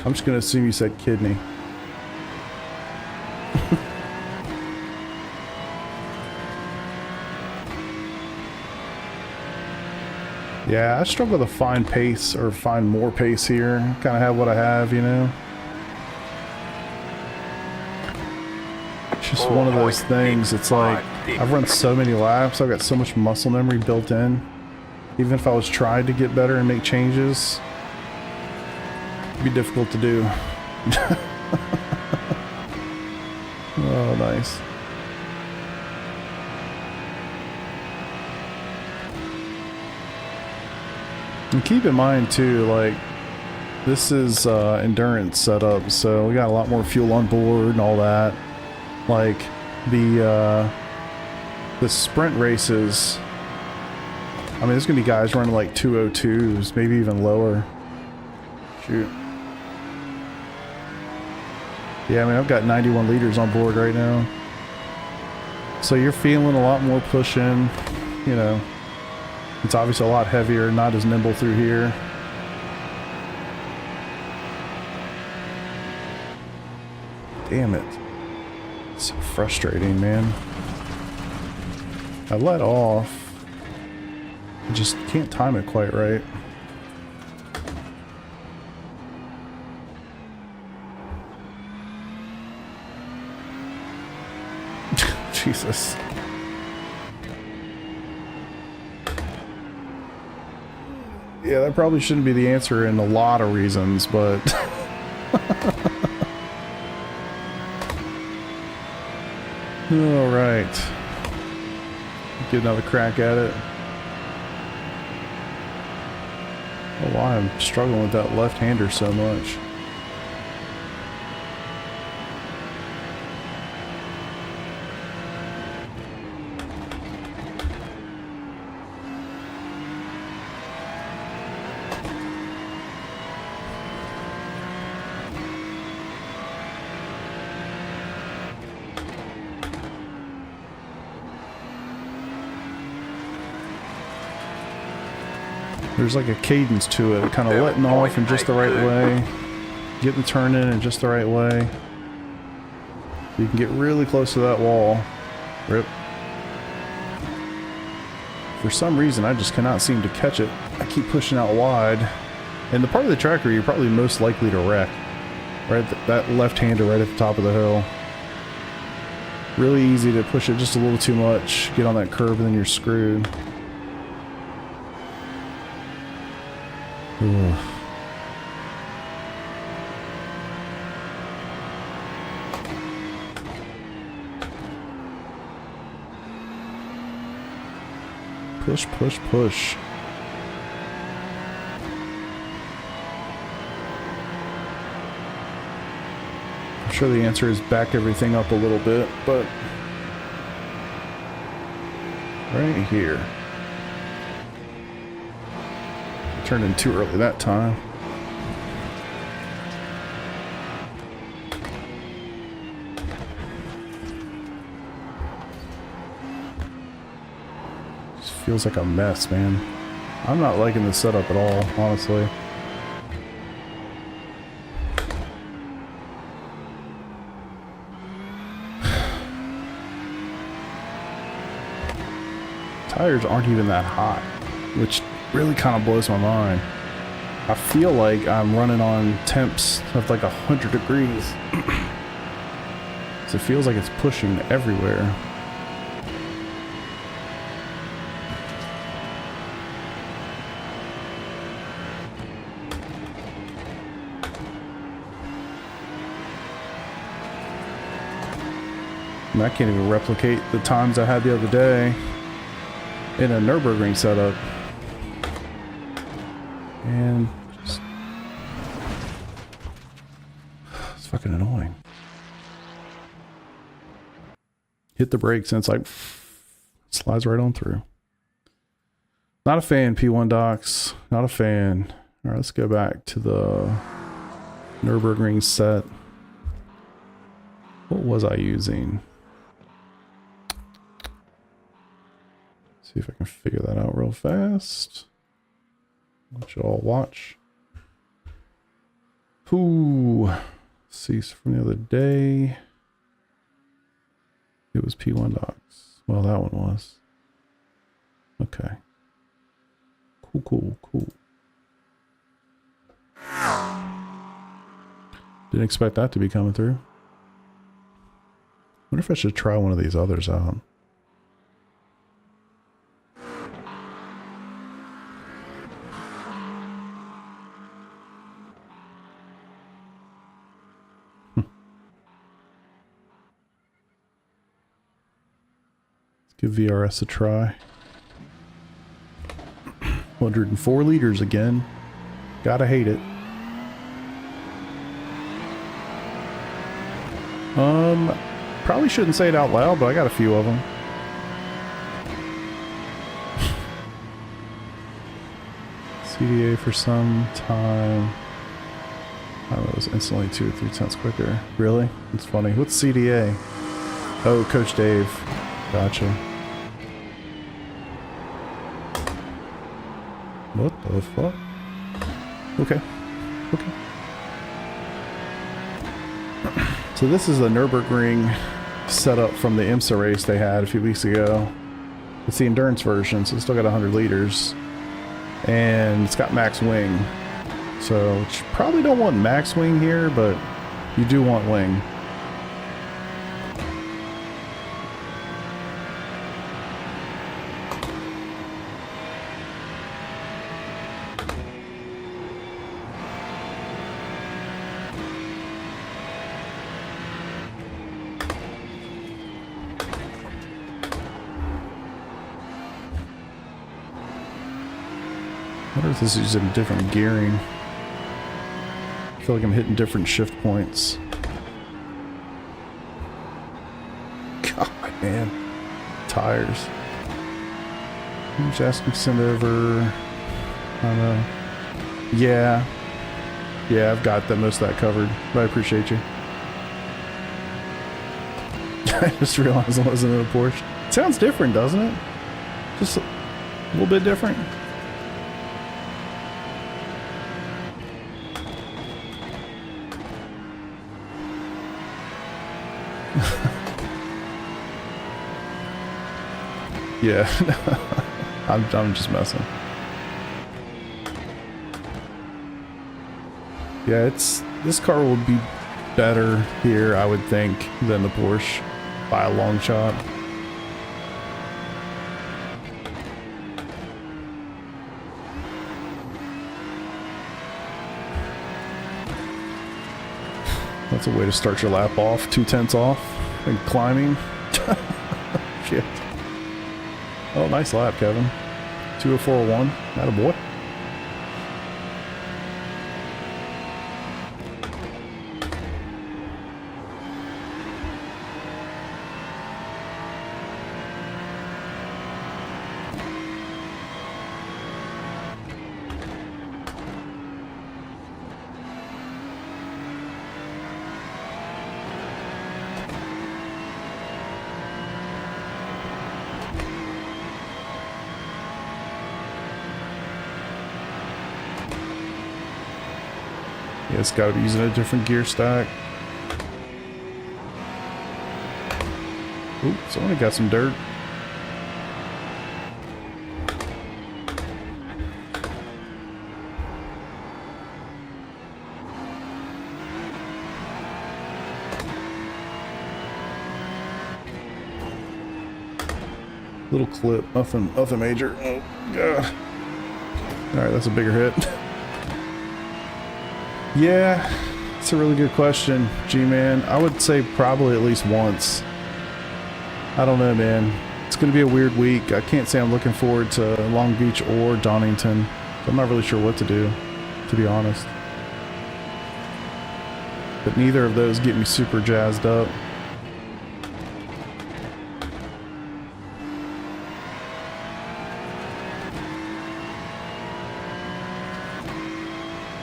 I'm just gonna assume you said kidney. Yeah, I struggle to find pace or find more pace here. Kind of have what I have, you know. It's just one of those things. It's like I've run so many laps. I've got so much muscle memory built in. Even if I was trying to get better and make changes, it'd be difficult to do. Oh, nice. And keep in mind too, like, this is endurance setup, so we got a lot more fuel on board and all that. Like the sprint races, I mean, there's gonna be guys running like 202s, maybe even lower. Shoot. Yeah, I mean, I've got 91 liters on board right now, so you're feeling a lot more pushing, you know. It's obviously a lot heavier, not as nimble through here. Damn it. It's so frustrating, man. I let off. I just can't time it quite right. Jesus. Yeah, that probably shouldn't be the answer in a lot of reasons, but All right. Get another crack at it. Oh, why I'm struggling with that left-hander so much. There's like a cadence to it, kind of letting off in just the right way, getting the turn in just the right way. You can get really close to that wall. Rip. For some reason, I just cannot seem to catch it. I keep pushing out wide. And the part of the track where you're probably most likely to wreck, right? That left-hander right at the top of the hill. Really easy to push it just a little too much, get on that curve, and then you're screwed. Ugh. Push, push, push. I'm sure the answer is back everything up a little bit, but right here. Turned in too early that time. Just feels like a mess, man. I'm not liking the setup at all, honestly. Tires aren't even that hot, which really kind of blows my mind. I feel like I'm running on temps of like 100 degrees. So it feels like it's pushing everywhere. And I can't even replicate the times I had the other day in a Nürburgring setup. And just, it's fucking annoying. Hit the brakes and it's like slides right on through. Not a fan, P1 docs. Not a fan. All right, let's go back to the Nürburgring set. What was I using? See if I can figure that out real fast. Let you all watch. Ooh. See from the other day. It was P1 docs. Well, that one was. Okay. Cool, cool, cool. Didn't expect that to be coming through. Wonder if I should try one of these others out. Give VRS a try. 104 liters again. Gotta hate it. Probably shouldn't say it out loud, but I got a few of them. CDA for some time. Oh, it was instantly 2 or 3 tenths quicker. Really? It's funny. What's CDA? Oh, Coach Dave. Gotcha. What the fuck? Okay. Okay. So this is a Nürburgring setup from the IMSA race they had a few weeks ago. It's the endurance version, so it's still got 100 liters. And it's got max wing. So you probably don't want max wing here, but you do want wing. wonder if this is using different gearing. I feel like I'm hitting different shift points. God, man. Tires. I'm just asking to send over. I don't know. Yeah. Yeah, I've got that, most of that covered, but I appreciate you. I just realized I wasn't in a Porsche. It sounds different, doesn't it? Just a little bit different. Yeah. I'm just messing. Yeah, this car will be better here, I would think, than the Porsche by a long shot. That's a way to start your lap off, 2/10 off, and climbing. Shit. Oh, nice lap, Kevin. 2:04.01. Attaboy. Yeah, it's got to be using a different gear stack. Ooh, somebody got some dirt. Little clip, nothing major. Oh god. Alright, that's a bigger hit. Yeah, it's a really good question, G-Man. I would say probably at least once. I don't know, man. It's going to be a weird week. I can't say I'm looking forward to Long Beach or Donington. I'm not really sure what to do, to be honest. But neither of those get me super jazzed up.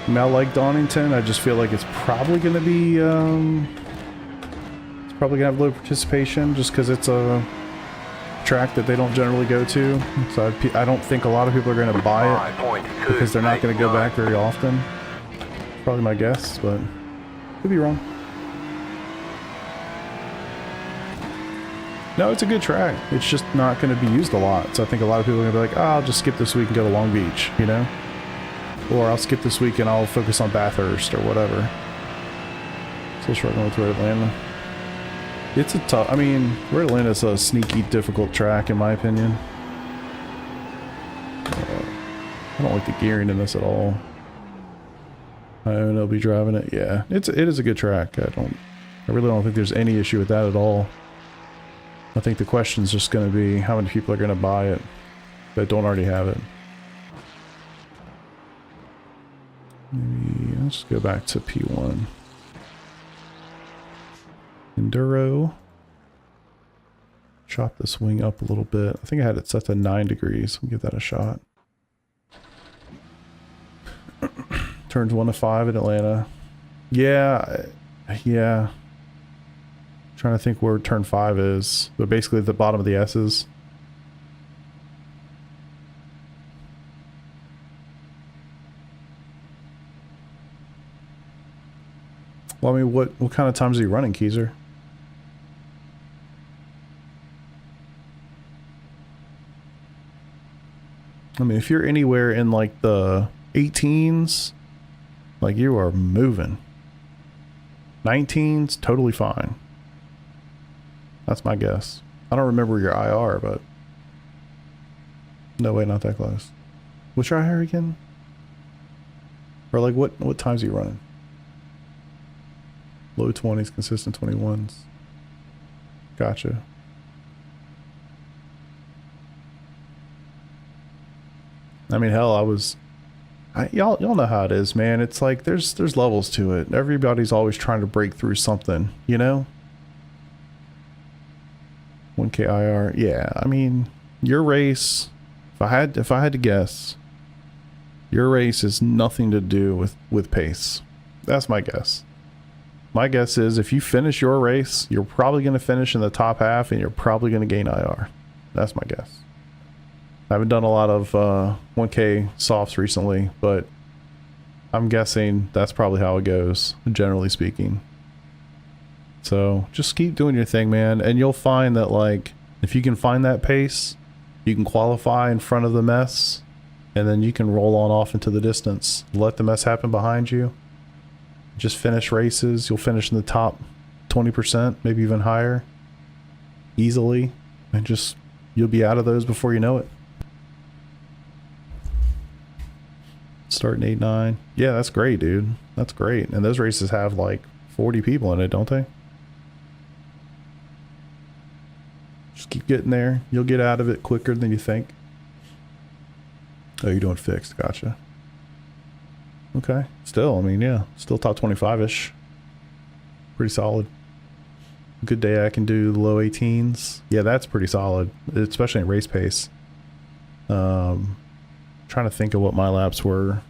Now, like Donington, I just feel like it's probably going to be, it's probably going to have low participation just because it's a track that they don't generally go to. So I don't think a lot of people are going to buy it because they're not going to go back very often. Probably my guess, but could be wrong. No, it's a good track. It's just not going to be used a lot. So I think a lot of people are going to be like, oh, I'll just skip this week and go to Long Beach, you know? Or I'll skip this week and I'll focus on Bathurst or whatever. Still struggling with Red Atlanta. It's a tough, I mean, Red Atlanta's a sneaky, difficult track in my opinion. I don't like the gearing in this at all. I own I'll be driving it. Yeah, it is a good track. I really don't think there's any issue with that at all. I think the question's just going to be how many people are going to buy it that don't already have it. Maybe let's go back to P1. Enduro. Chop this wing up a little bit. I think I had it set to 9 degrees. We'll give that a shot. Turns 1 to 5 in Atlanta. Yeah. Trying to think where turn 5 is, but basically at the bottom of the S's. Well, I mean, what kind of times are you running, Keezer? I mean, if you're anywhere in like the 18s, like you are moving. 19s, totally fine. That's my guess. I don't remember your IR, but no way, not that close. What's your IR again? Or like what times are you running? Low 20s, consistent 21s. Gotcha. I mean, hell, I was Y'all know how it is, man. It's like there's levels to it. Everybody's always trying to break through something, you know? 1K IR. Yeah, I mean, your race, if I had to guess, your race is nothing to do with pace. That's my guess. My guess is if you finish your race, you're probably going to finish in the top half and you're probably going to gain IR. That's my guess. I haven't done a lot of 1K softs recently, but I'm guessing that's probably how it goes, generally speaking. So just keep doing your thing, man, and you'll find that, like, if you can find that pace, you can qualify in front of the mess, and then you can roll on off into the distance. Let the mess happen behind you. Just finish races. You'll finish in the top 20%, maybe even higher, easily, and just you'll be out of those before you know it. Starting 8-9. Yeah, that's great, dude. That's great. And those races have like 40 people in it, don't they? Just keep getting there. You'll get out of it quicker than you think. Oh, you're doing fixed. Gotcha. Okay. Still, I mean, yeah. Still top 25-ish. Pretty solid. Good day I can do low 18s. Yeah, that's pretty solid, especially in race pace. Trying to think of what my laps were.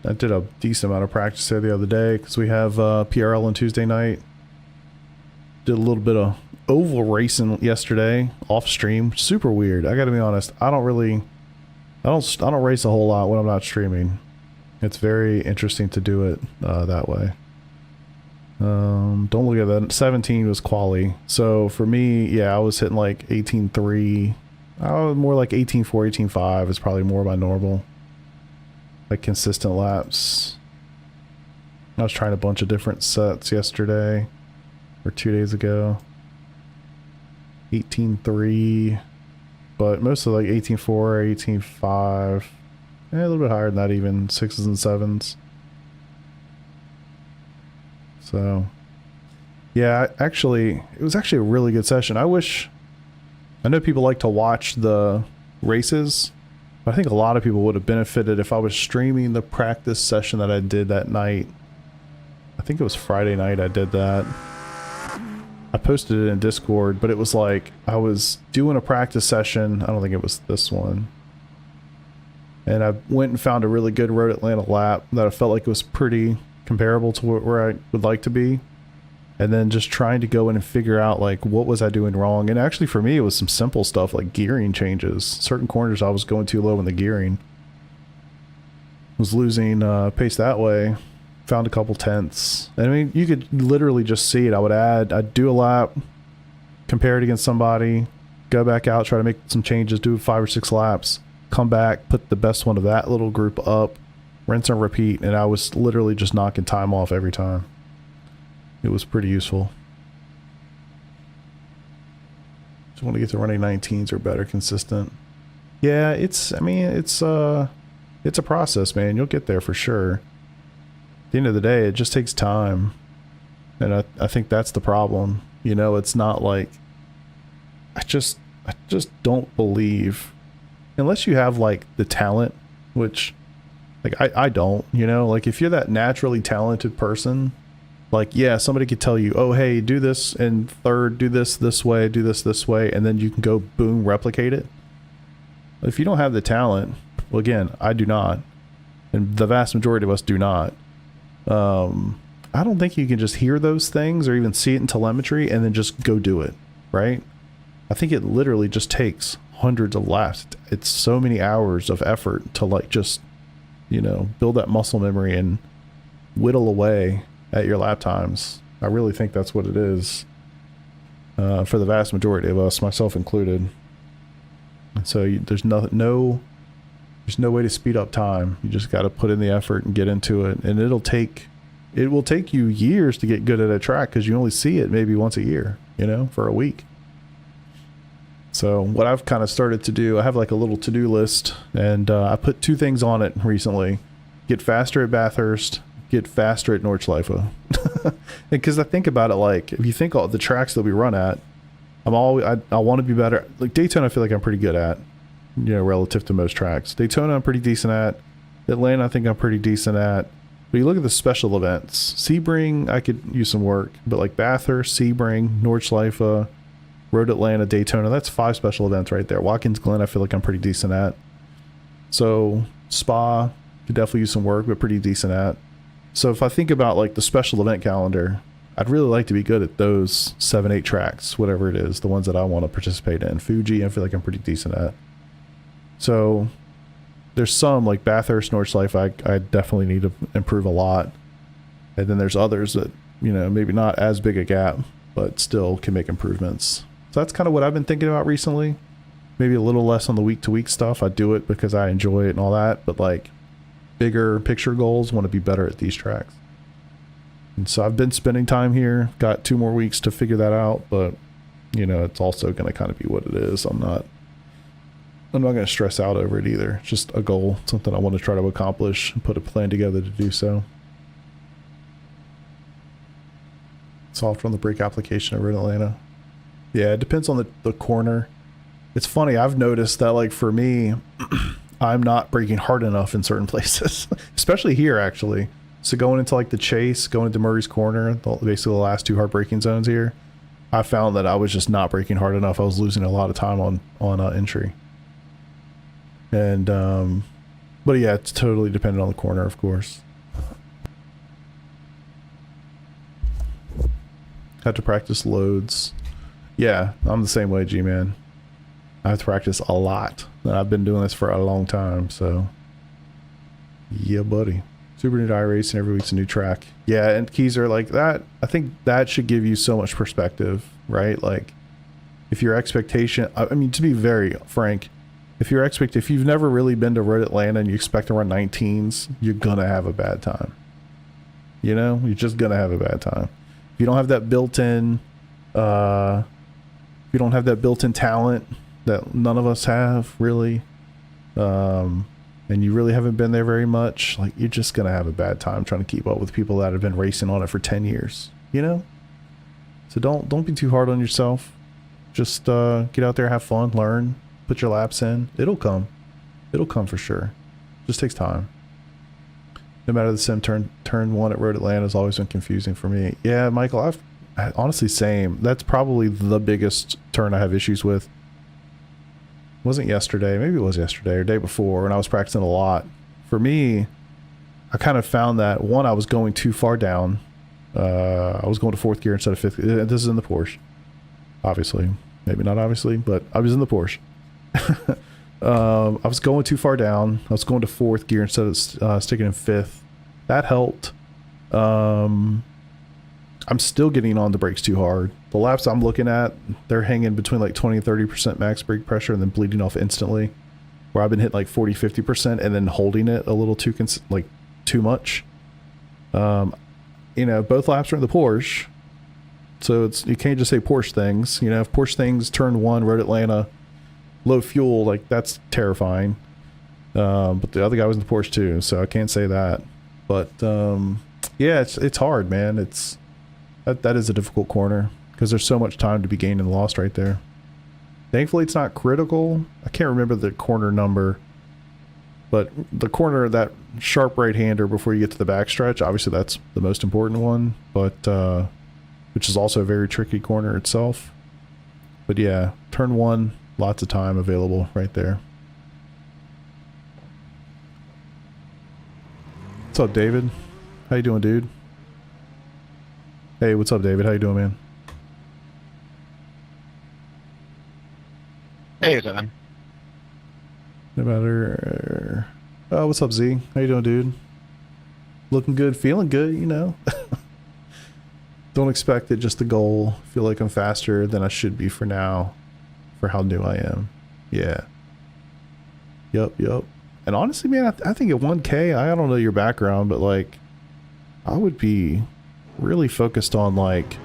I did a decent amount of practice there the other day because we have PRL on Tuesday night. Did a little bit of oval racing yesterday off stream. Super weird. I got to be honest. I don't race a whole lot when I'm not streaming. It's very interesting to do it that way. Don't look at that. 17 was quali. So for me, yeah, I was hitting like 18.3. I was more like 18.4, 18.5 is probably more my normal. Like consistent laps. I was trying a bunch of different sets yesterday or 2 days ago. 18.3, but mostly like 18.4, 18.5. A little bit higher than that, even 6s and 7s. So, yeah, actually, it was actually a really good session. I know people like to watch the races, but I think a lot of people would have benefited if I was streaming the practice session that I did that night. I think it was Friday night I did that. I posted it in Discord, but it was like I was doing a practice session. I don't think it was this one. And I went and found a really good Road Atlanta lap that I felt like it was pretty comparable to where I would like to be. And then just trying to go in and figure out like what was I doing wrong. And actually for me it was some simple stuff like gearing changes. Certain corners I was going too low in the gearing. Was losing pace that way. Found a couple tenths. I mean, you could literally just see it. I'd do a lap, compare it against somebody, go back out, try to make some changes, do 5 or 6 laps, come back, put the best one of that little group up, rinse and repeat, and I was literally just knocking time off every time. It was pretty useful. Just want to get to running 19s or better, consistent. Yeah, it's a process, man. You'll get there for sure. At the end of the day, it just takes time. And I think that's the problem. You know, it's not like, I just don't believe, unless you have like the talent, which like I don't, you know, like if you're that naturally talented person, like, yeah, somebody could tell you, oh, hey, do this in third, do this way, do this way, and then you can go boom, replicate it. If you don't have the talent, well, again, I do not, and the vast majority of us do not. I don't think you can just hear those things or even see it in telemetry and then just go do it, right? I think it literally just takes hundreds of laps. It's so many hours of effort to like just, you know, build that muscle memory and whittle away at your lap times. I really think that's what it is for the vast majority of us, myself included. And so there's no way to speed up time. You just got to put in the effort and get into it, and it will take you years to get good at a track because you only see it maybe once a year, you know, for a week. So what I've kind of started to do, I have like a little to-do list, and I put 2 things on it recently: get faster at Bathurst, get faster at Nordschleife. Because I think about it, like if you think all the tracks that we run at, I want to be better. Like Daytona, I feel like I'm pretty good at. relative to most tracks. Daytona I'm pretty decent at. Atlanta I think I'm pretty decent at. But you look at the special events. Sebring I could use some work, but like Bathurst, Sebring, Nordschleife, Road Atlanta, Daytona, that's 5 special events right there. Watkins Glen I feel like I'm pretty decent at. So Spa could definitely use some work, but pretty decent at. So if I think about like the special event calendar, I'd really like to be good at those 7-8 tracks, whatever it is, the ones that I want to participate in. Fuji I feel like I'm pretty decent at. So there's some like Bathurst, Nordschleife I definitely need to improve a lot. And then there's others that, maybe not as big a gap, but still can make improvements. So that's kind of what I've been thinking about recently. Maybe a little less on the week-to-week stuff. I do it because I enjoy it and all that, but like bigger picture goals, want to be better at these tracks. And so I've been spending time here, got 2 more weeks to figure that out, but it's also going to kind of be what it is. I'm not going to stress out over it either. It's just a goal, something I want to try to accomplish and put a plan together to do so. Soft on the brake application over in Atlanta. Yeah, it depends on the corner. It's funny, I've noticed that like for me, I'm not braking hard enough in certain places, especially here actually. So going into like the chase, going into Murray's Corner, basically the last 2 hard braking zones here, I found that I was just not braking hard enough. I was losing a lot of time on entry. And, but yeah, it's totally dependent on the corner, of course. Have to practice loads. Yeah, I'm the same way, G-Man. I have to practice a lot. And I've been doing this for a long time, so yeah, buddy. Super new to iRacing, every week's a new track. Yeah, and keys are like that. I think that should give you so much perspective, right? Like, if your expectation, I mean, to be very frank, if you've never really been to Road Atlanta and you expect to run 19s, you're gonna have a bad time. You're just gonna have a bad time. If you don't have that built-in, talent that none of us have really, and you really haven't been there very much, like you're just gonna have a bad time trying to keep up with people that have been racing on it for 10 years. So don't be too hard on yourself. Just get out there, have fun, learn, put your laps in. It'll come for sure. Just takes time. No matter the sim, turn 1 at Road Atlanta has always been confusing for me. Yeah, Michael, honestly, same. That's probably the biggest turn I have issues with. Wasn't yesterday, maybe it was yesterday or day before when I was practicing a lot. For me, I kind of found that I was going too far down. I was going to 4th gear instead of 5th. This is in the Porsche, obviously. Maybe not obviously, but I was in the Porsche. I was going too far down. I was going to 4th gear instead of sticking in 5th. That helped. I'm still getting on the brakes too hard. The laps I'm looking at, they're hanging between like 20 and 30% max brake pressure and then bleeding off instantly. Where I've been hitting like 40, 50% and then holding it a little too much. Both laps are in the Porsche. So you can't just say Porsche things. If Porsche things turn 1, Road Atlanta, low fuel, like that's terrifying. But the other guy was in the Porsche too, so I can't say that. But yeah, it's hard, man. That is a difficult corner because there's so much time to be gained and lost right there. Thankfully, it's not critical. I can't remember the corner number, but the corner, that sharp right-hander before you get to the backstretch, obviously that's the most important one, but which is also a very tricky corner itself. But yeah, turn 1, lots of time available right there. What's up, David? How you doing, dude? Hey, what's up, David? How you doing, man? Hey, Don. No matter. Oh, what's up, Z? How you doing, dude? Looking good, feeling good, Don't expect it just a goal. Feel like I'm faster than I should be for now, for how new I am. Yeah. Yup. And honestly, man, I think at 1K, I don't know your background, but like, I would be really focused on like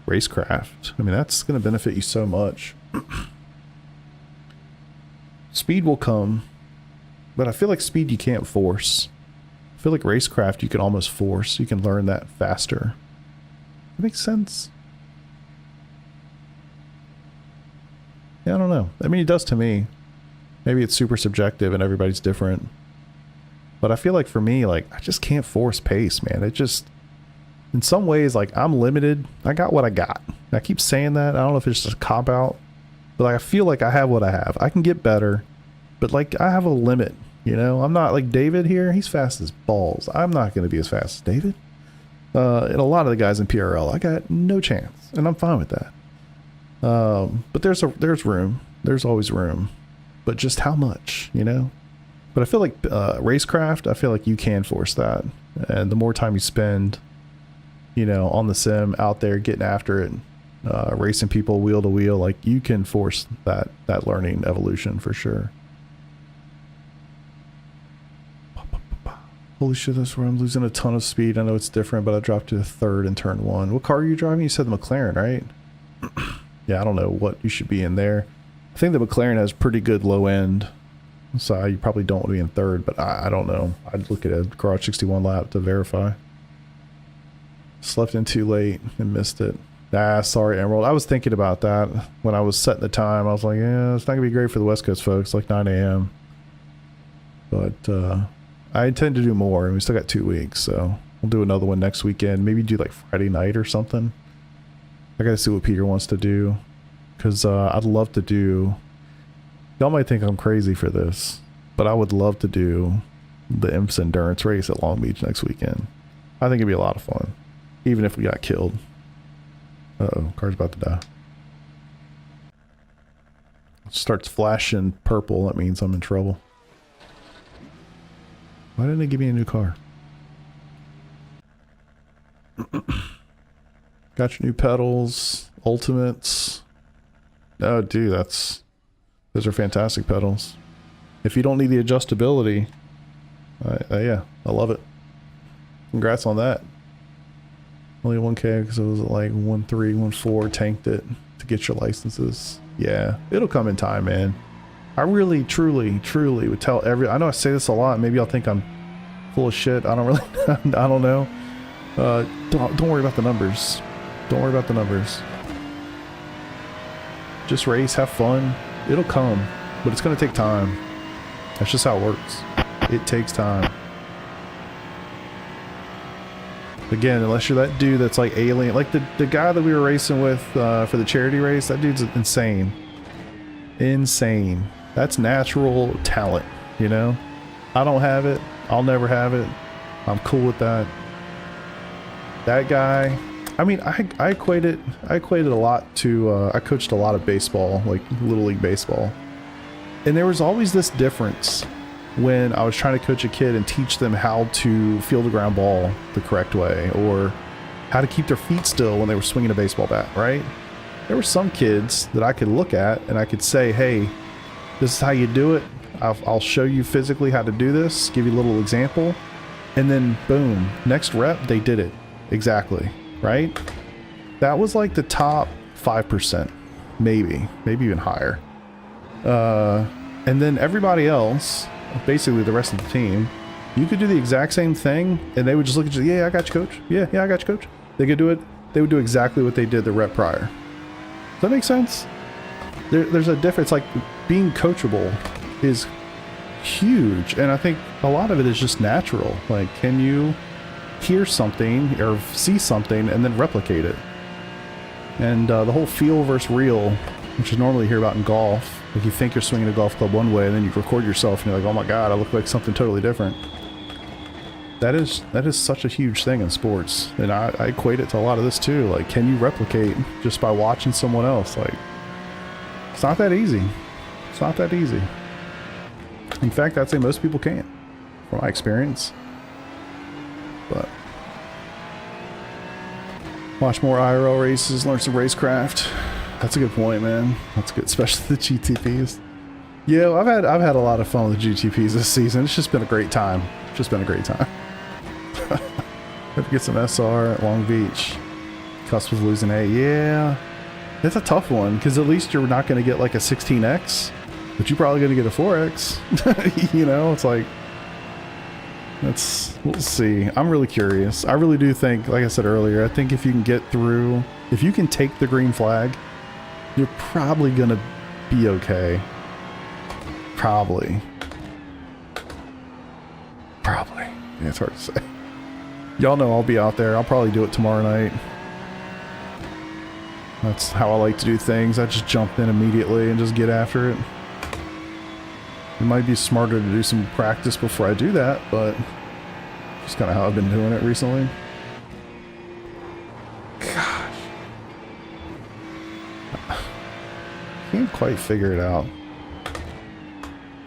racecraft. I mean, that's going to benefit you so much. Speed will come, but I feel like speed you can't force. I feel like racecraft you can almost force. You can learn that faster. That makes sense. Yeah, I don't know. I mean, it does to me. Maybe it's super subjective and everybody's different. But I feel like for me, like, I just can't force pace, man. It just, in some ways, like, I'm limited. I got what I got. I keep saying that. I don't know if it's just a cop out, but like, I feel like I have what I have. I can get better, but like, I have a limit, you know? I'm not like David here. He's fast as balls. I'm not going to be as fast as David. And a lot of the guys in PRL, I got no chance, and I'm fine with that. But there's room. There's always room, but just how much, you know? But I feel like racecraft, I feel like you can force that. And the more time you spend, you know, on the sim, out there getting after it, racing people wheel to wheel, like you can force that learning evolution for sure. Holy shit, that's where I'm losing a ton of speed. I know it's different, but I dropped to third in turn 1. What car are you driving? You said the McLaren, right? Yeah, I don't know what you should be in there. I think the McLaren has pretty good low end. So you probably don't want to be in third, but I don't know. I'd look at a Garage 61 lap to verify. Slept in too late and missed it. Sorry, Emerald. I was thinking about that when I was setting the time. I was like, yeah, it's not going to be great for the West Coast folks, like 9 a.m. But I intend to do more, and we still got 2 weeks, so we'll do another one next weekend. Maybe do like Friday night or something. I got to see what Peter wants to do, because I'd love to do... Y'all might think I'm crazy for this, but I would love to do the IMSA endurance race at Long Beach next weekend. I think it'd be a lot of fun, even if we got killed. Uh-oh, car's about to die. It starts flashing purple, that means I'm in trouble. Why didn't they give me a new car? Got your new pedals, ultimates. Oh, dude, those are fantastic pedals. If you don't need the adjustability, yeah, I love it. Congrats on that. Only 1K because it was like 1.3, 1.4, tanked it to get your licenses. Yeah, it'll come in time, man. I really, truly would tell I know I say this a lot. Maybe y'all think I'm full of shit. I don't really, I don't know. Don't worry about the numbers. Don't worry about the numbers. Just race, have fun. It'll come, but it's going to take time. That's just how it works. It takes time. Again, unless you're that dude that's like alien, like the guy that we were racing with for the charity race, that dude's insane. Insane. That's natural talent, you know? I don't have it. I'll never have it. I'm cool with that. That guy, I mean, I equated a lot to, I coached a lot of baseball, like Little League baseball. And there was always this difference when I was trying to coach a kid and teach them how to field a ground ball the correct way, or how to keep their feet still when they were swinging a baseball bat, right? There were some kids that I could look at and I could say, hey, this is how you do it. I'll show you physically how to do this, give you a little example. And then boom, next rep, they did it. Exactly. Right? That was like the top 5%, maybe even higher. And then everybody else, basically the rest of the team, you could do the exact same thing and they would just look at you, yeah, I got you, coach. Yeah, I got you, coach. They could do it. They would do exactly what they did the rep prior. Does that make sense? There's a difference. Like, being coachable is huge, and I think a lot of it is just natural. Like, can you hear something or see something and then replicate it? And the whole feel versus real, which you normally hear about in golf, like you think you're swinging a golf club one way and then you record yourself and you're like, oh my god, I look like something totally different. That is such a huge thing in sports, and I equate it to a lot of this too. Like, can you replicate just by watching someone else? Like, it's not that easy. It's not that easy. In fact, I'd say most people can't, from my experience. But watch more IRL races, learn some racecraft. That's a good point, man. That's good, especially the GTPs. Yeah, I've had a lot of fun with the GTPs this season. It's just been a great time. Just been a great time. Have to get some SR at Long Beach. Cusp was losing A. Yeah, it's a tough one because at least you're not going to get like a 16X, but you're probably going to get a 4X. You know, it's like, we'll see. I'm really curious. I really do think, like I said earlier, I think if you can get through, if you can take the green flag, you're probably going to be okay. Probably. Probably. Yeah, it's hard to say. Y'all know I'll be out there. I'll probably do it tomorrow night. That's how I like to do things. I just jump in immediately and just get after it. It might be smarter to do some practice before I do that, but just kind of how I've been doing it recently. Gosh. Can't quite figure it out.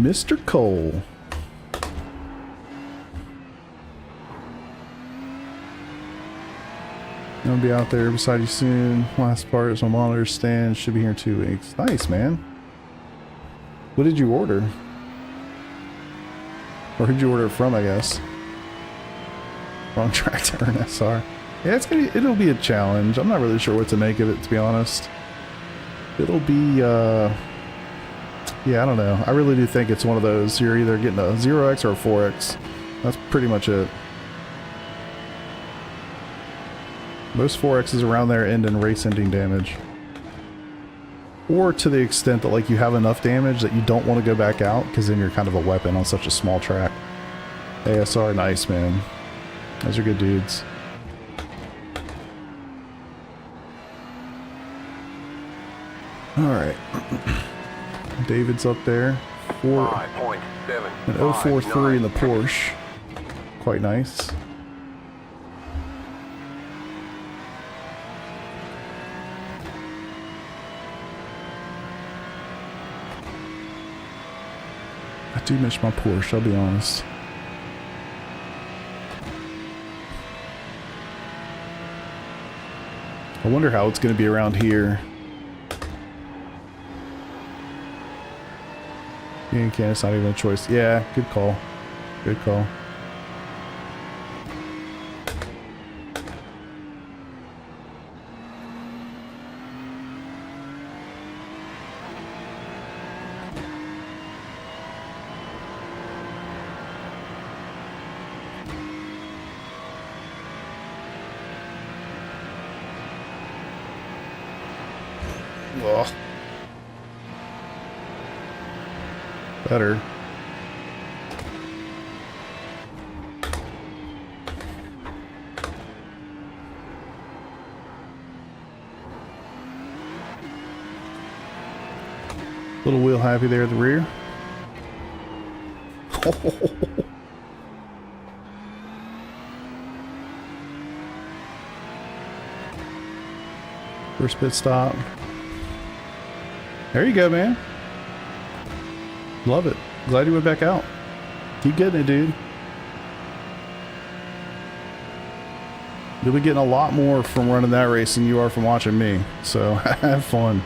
Mr. Cole. I'll be out there beside you soon. Last part is my monitor stand. Should be here in 2 weeks. Nice, man. What did you order? Or who'd you order it from, I guess? Wrong track to earn SR. Yeah, it'll be a challenge. I'm not really sure what to make of it, to be honest. It'll be, yeah, I don't know. I really do think it's one of those. You're either getting a 0x or a 4x. That's pretty much it. Most 4x's around there end in race-ending damage. Or to the extent that like you have enough damage that you don't want to go back out, because then you're kind of a weapon on such a small track. ASR, nice, man. Those are good dudes. Alright. David's up there. 5.7. An 043 in the Porsche. Quite nice. I do miss my Porsche, I'll be honest. I wonder how it's going to be around here. Yeah, it's not even a choice. Yeah, good call. Good call. Ugh. Better. Little wheel happy there at the rear. First pit stop. There you go, man. Love it. Glad you went back out. Keep getting it, dude. You'll be getting a lot more from running that race than you are from watching me. So have fun.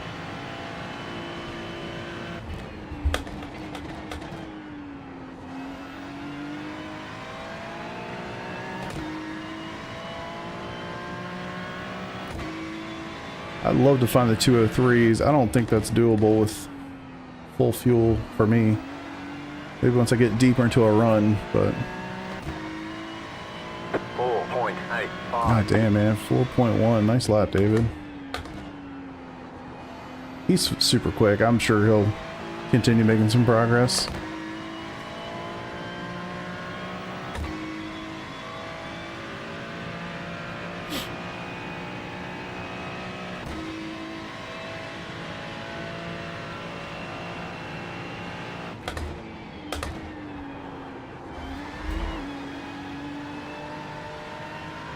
I'd love to find the 203s. I don't think that's doable with full fuel for me. Maybe once I get deeper into a run, but 4.85. god damn, man. 4.1. Nice lap, David. He's super quick. I'm sure he'll continue making some progress.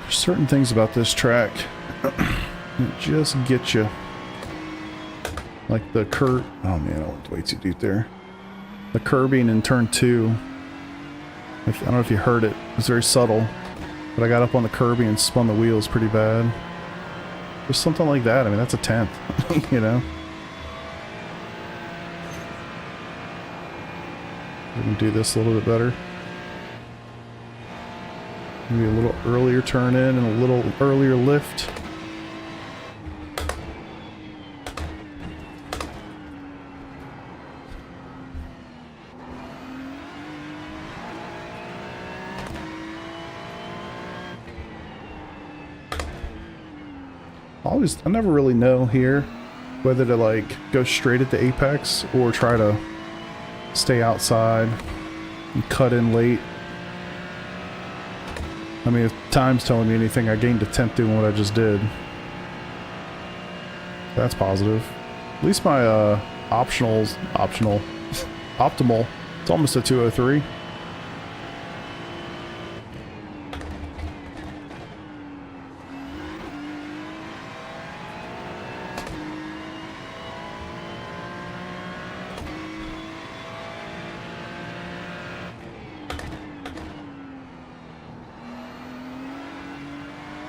Certain things about this track that just get you, like the curb. Oh man, I went way too deep there. The curbing in turn 2. I don't know if you heard it. It was very subtle, but I got up on the curbing and spun the wheels pretty bad. Just something like that. I mean, that's a 10th, you know. We can do this a little bit better. Maybe a little earlier turn in and a little earlier lift. I never really know here whether to like go straight at the apex or try to stay outside and cut in late. I mean, if time's telling me anything, I gained a 10th doing what I just did. That's positive. At least my optimal, it's almost a 203.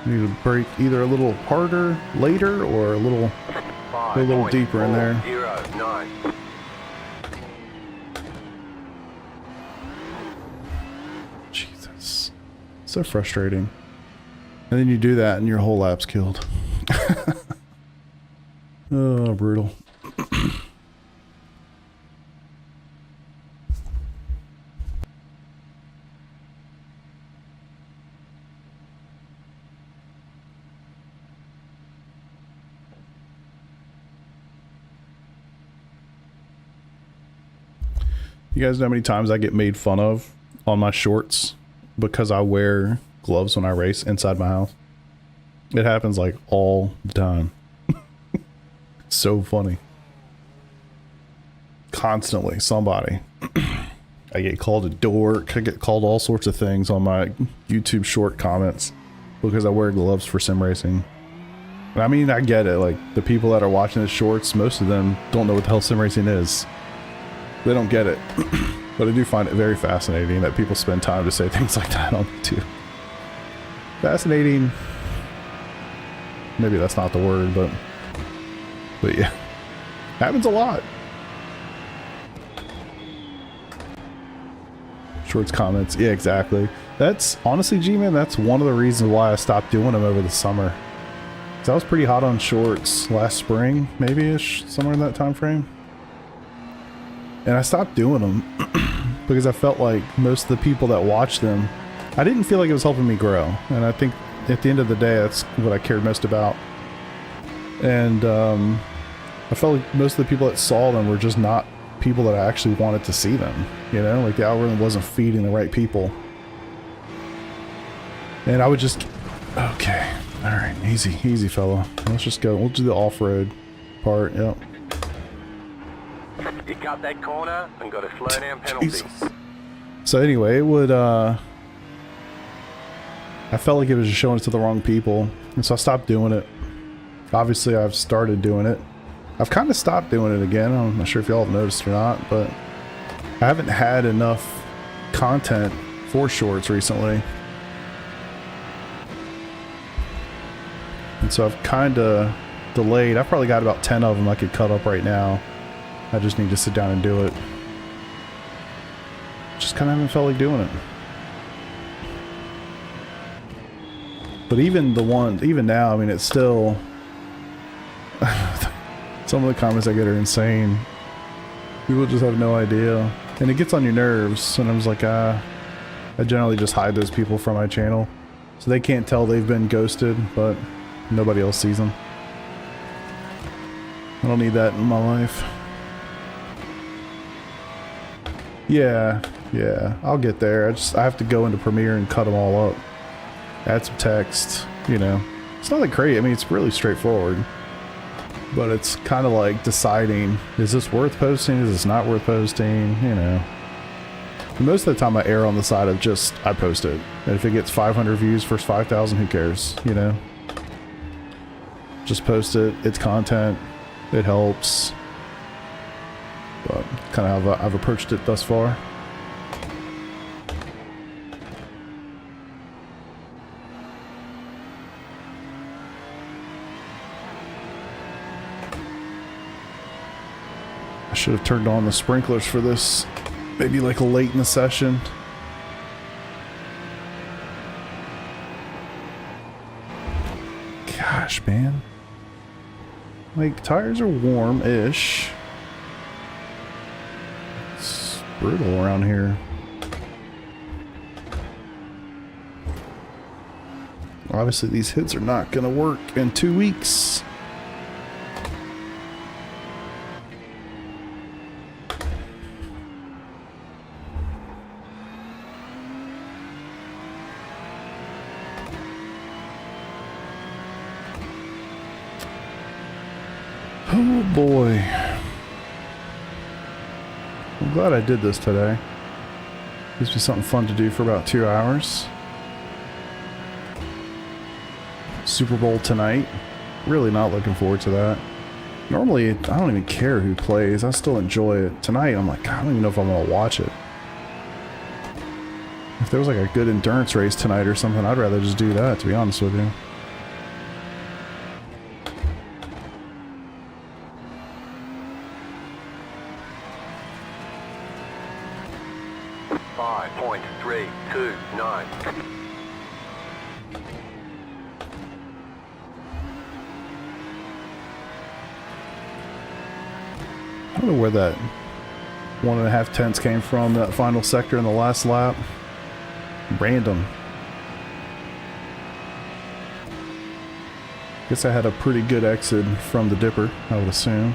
Need to brake either a little harder later or a little deeper in there. 5.409. Jesus. So frustrating. And then you do that and your whole lap's killed. Oh, brutal. You guys know how many times I get made fun of on my shorts because I wear gloves when I race inside my house? It happens like all the time. So funny. Constantly, somebody. I get called a dork. I get called all sorts of things on my YouTube short comments because I wear gloves for sim racing. I mean, I get it. Like, the people that are watching the shorts, most of them don't know what the hell sim racing is. They don't get it. But I do find it very fascinating that people spend time to say things like that on YouTube. Fascinating. Maybe that's not the word, but yeah. Happens a lot. Shorts comments. Yeah, exactly. That's, honestly, G-Man, that's one of the reasons why I stopped doing them over the summer. 'Cause I was pretty hot on shorts last spring, maybe-ish, somewhere in that time frame. And I stopped doing them because I felt like most of the people that watched them, I didn't feel like it was helping me grow. And I think at the end of the day, that's what I cared most about. And I felt like most of the people that saw them were just not people that I actually wanted to see them. You know, like the algorithm wasn't feeding the right people. And I would just, okay, all right, easy fella. Let's just go, we'll do the off-road part, yep. You cut that corner and got a slow down penalty. So anyway, it would, I felt like it was just showing it to the wrong people. And so I stopped doing it. Obviously, I've started doing it. I've kind of stopped doing it again. I'm not sure if y'all have noticed or not, but I haven't had enough content for shorts recently. And so I've kind of delayed. I've probably got about 10 of them I could cut up right now. I just need to sit down and do it. Just kind of haven't felt like doing it. But even the one, even now, I mean, it's still... Some of the comments I get are insane. People just have no idea. And it gets on your nerves. And I was like, I generally just hide those people from my channel. So they can't tell they've been ghosted, but nobody else sees them. I don't need that in my life. Yeah, I'll get there. I have to go into Premiere and cut them all up. Add some text, you know. It's nothing crazy. I mean, it's really straightforward. But it's kind of like deciding, is this worth posting? Is this not worth posting? You know. And most of the time I err on the side of just, I post it. And if it gets 500 views first 5,000, who cares? You know. Just post it. It's content. It helps. But kind of how I've approached it thus far. I should have turned on the sprinklers for this, maybe like late in the session. Gosh, man. Like, tires are warm-ish. Brutal around here. Obviously these hits are not gonna work in 2 weeks. Oh boy. I'm glad I did this today. Gives me something fun to do for about 2 hours. Super Bowl tonight. Really not looking forward to that. Normally, I don't even care who plays. I still enjoy it. Tonight, I'm like, I don't even know if I'm going to watch it. If there was like a good endurance race tonight or something, I'd rather just do that, to be honest with you. .329. I don't know where that 1.5 tenths came from, that final sector in the last lap. Random. Guess I had a pretty good exit from the dipper, I would assume.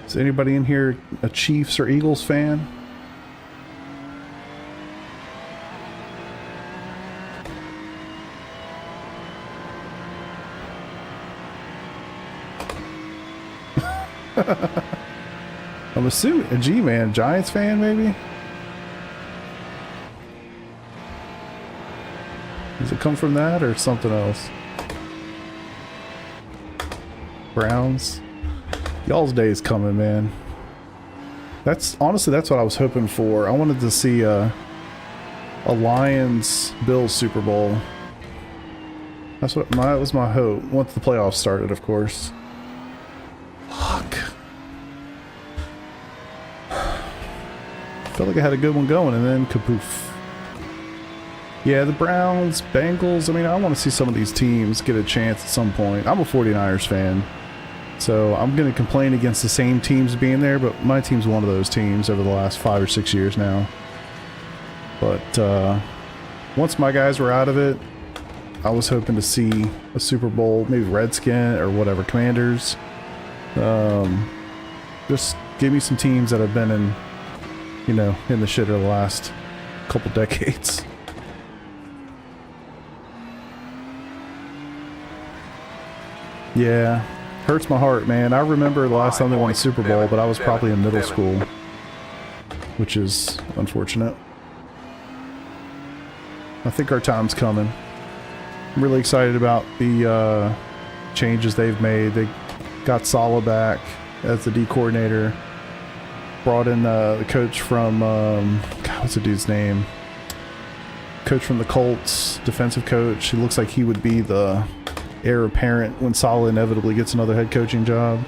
Is anybody in here a Chiefs or Eagles fan? I'm assuming a G-Man, Giants fan maybe? Does it come from that or something else? Browns? Y'all's day is coming, man. Honestly, that's what I was hoping for. I wanted to see a Lions-Bills Super Bowl. That was my hope. Once the playoffs started, of course. Fuck. Felt like I had a good one going, and then kapoof. Yeah, the Browns, Bengals. I mean, I want to see some of these teams get a chance at some point. I'm a 49ers fan, so I'm going to complain against the same teams being there, but my team's one of those teams over the last 5 or 6 years now. But once my guys were out of it, I was hoping to see a Super Bowl, maybe Redskin or whatever, Commanders. Just give me some teams that have been in, you know, in the shitter the last couple decades. Yeah, hurts my heart, man. I remember the last time they won a Super Bowl, but I was probably in middle school, which is unfortunate. I think our time's coming. I'm really excited about the changes they've made. They got Saleh back as the D coordinator. Brought in the coach from, God, what's the dude's name? Coach from the Colts, defensive coach. It looks like he would be the heir apparent when Saleh inevitably gets another head coaching job.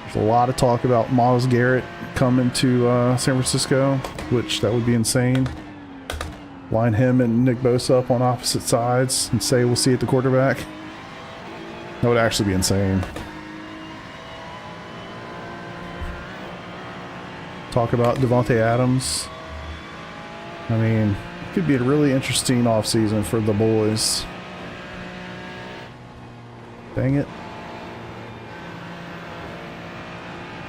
There's a lot of talk about Myles Garrett coming to San Francisco, which that would be insane. Line him and Nick Bosa up on opposite sides and say we'll see at the quarterback. That would actually be insane. Talk about Devontae Adams. I mean, it could be a really interesting offseason for the boys. Dang it.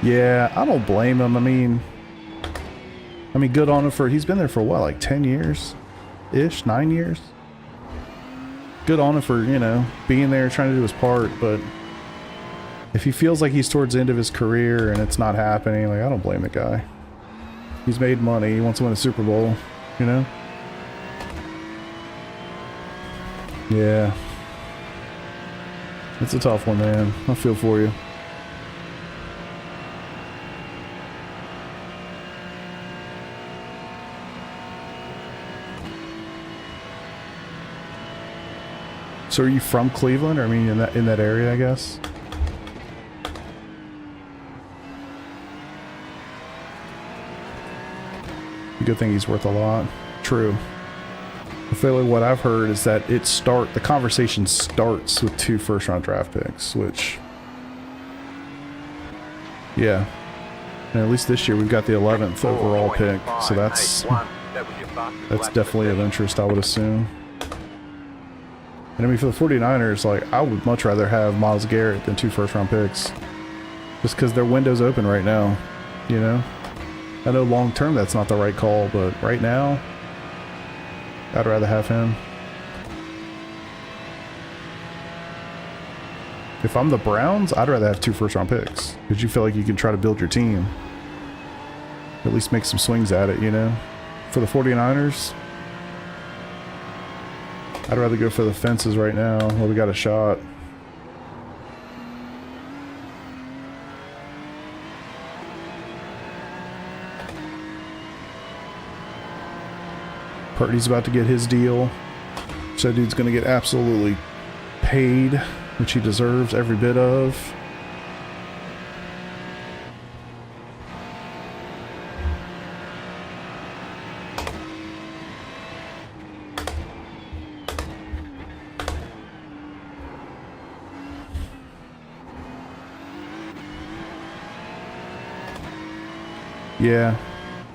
Yeah, I don't blame him. I mean, good on him for, he's been there for what, like 10 years-ish, 9 years? Good on him for, you know, being there, trying to do his part, but if he feels like he's towards the end of his career and it's not happening, like, I don't blame the guy. He's made money, he wants to win a Super Bowl, you know? Yeah. It's a tough one, man. I feel for you. So are you from Cleveland? Or I mean in that area, I guess? Good thing he's worth a lot. True. I feel like what I've heard is that the conversation starts with 2 first-round draft picks, which, yeah. And at least this year we've got the 11th overall pick, so that's definitely of interest, I would assume. And I mean, for the 49ers, like, I would much rather have Myles Garrett than 2 first-round picks, just because their window's open right now. You know? I know long term that's not the right call, but right now, I'd rather have him. If I'm the Browns, I'd rather have 2 first-round picks. Because you feel like you can try to build your team. At least make some swings at it, you know? For the 49ers, I'd rather go for the fences right now while we got a shot. Purdy's about to get his deal. So that dude's going to get absolutely paid, which he deserves every bit of. Yeah.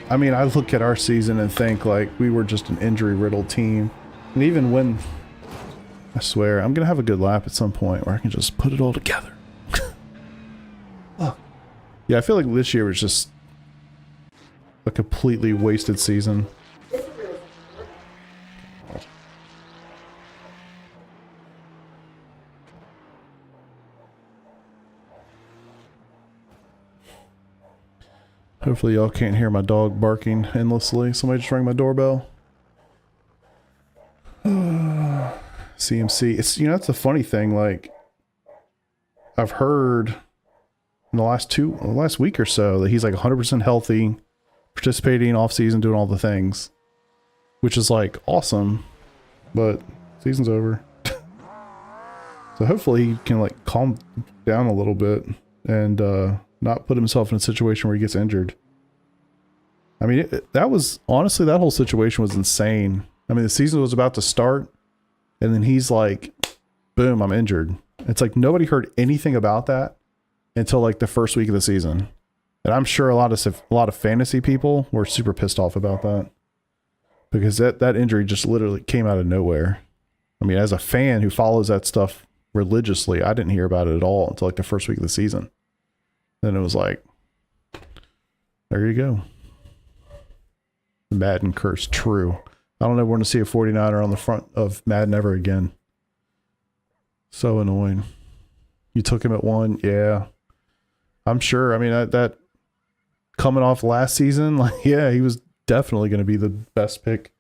I mean, I look at our season and think like we were just an injury-riddled team. And even when, I swear, I'm going to have a good lap at some point where I can just put it all together. Oh. Yeah, I feel like this year was just a completely wasted season. Hopefully y'all can't hear my dog barking endlessly. Somebody just rang my doorbell. CMC. It's, you know, that's the funny thing. Like, I've heard in the last week or so that he's like 100% healthy, participating off season, doing all the things, which is like awesome, but season's over. So hopefully he can like calm down a little bit and, not put himself in a situation where he gets injured. I mean, that was, honestly, that whole situation was insane. I mean, the season was about to start, and then he's like, boom, I'm injured. It's like nobody heard anything about that until like the first week of the season. And I'm sure a lot of fantasy people were super pissed off about that. Because that injury just literally came out of nowhere. I mean, as a fan who follows that stuff religiously, I didn't hear about it at all until like the first week of the season. Then it was like, there you go. Madden curse true. I don't ever want to see a 49er on the front of Madden ever again. So annoying. You took him at 1, yeah. I'm sure. I mean, that coming off last season, like, yeah, he was definitely going to be the best pick,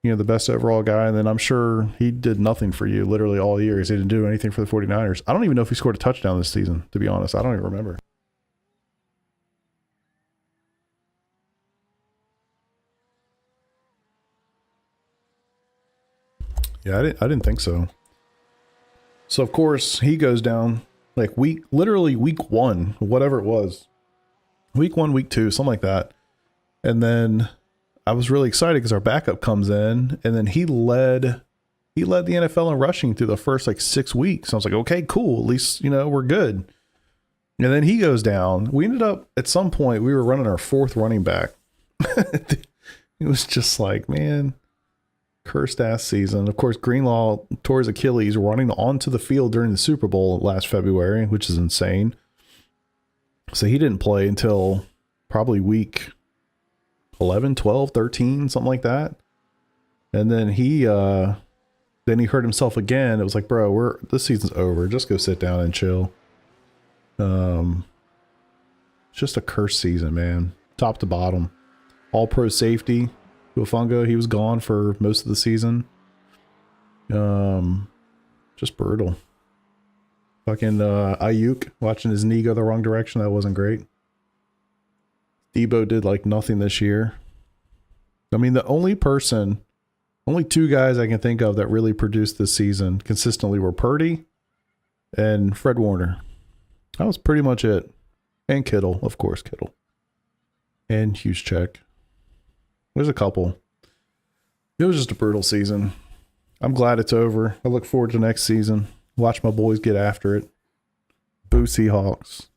you know, the best overall guy. And then I'm sure he did nothing for you literally all year. He didn't do anything for the 49ers. I don't even know if he scored a touchdown this season, to be honest. I don't even remember. Yeah, I didn't think so. So of course he goes down like literally week 1, whatever it was. Week 1, week 2, something like that. And then I was really excited because our backup comes in, and then he led the NFL in rushing through the first like 6 weeks. I was like, okay, cool. At least, you know, we're good. And then he goes down. We ended up at some point, we were running our 4th running back. It was just like, man, cursed ass season. Of course, Greenlaw tore his Achilles running onto the field during the Super Bowl last February, which is insane. So he didn't play until probably week 11, 12, 13, something like that. And then he hurt himself again. It was like, bro, this season's over. Just go sit down and chill. It's just a cursed season, man. Top to bottom. All pro safety. Ufunga, he was gone for most of the season. Just brutal. Fucking Ayuk watching his knee go the wrong direction. That wasn't great. Debo did like nothing this year. I mean, the only 2 guys I can think of that really produced this season consistently were Purdy and Fred Warner. That was pretty much it. And Kittle, of course, Kittle. And Juszczyk. There's a couple. It was just a brutal season. I'm glad it's over. I look forward to next season. Watch my boys get after it. Boo Seahawks.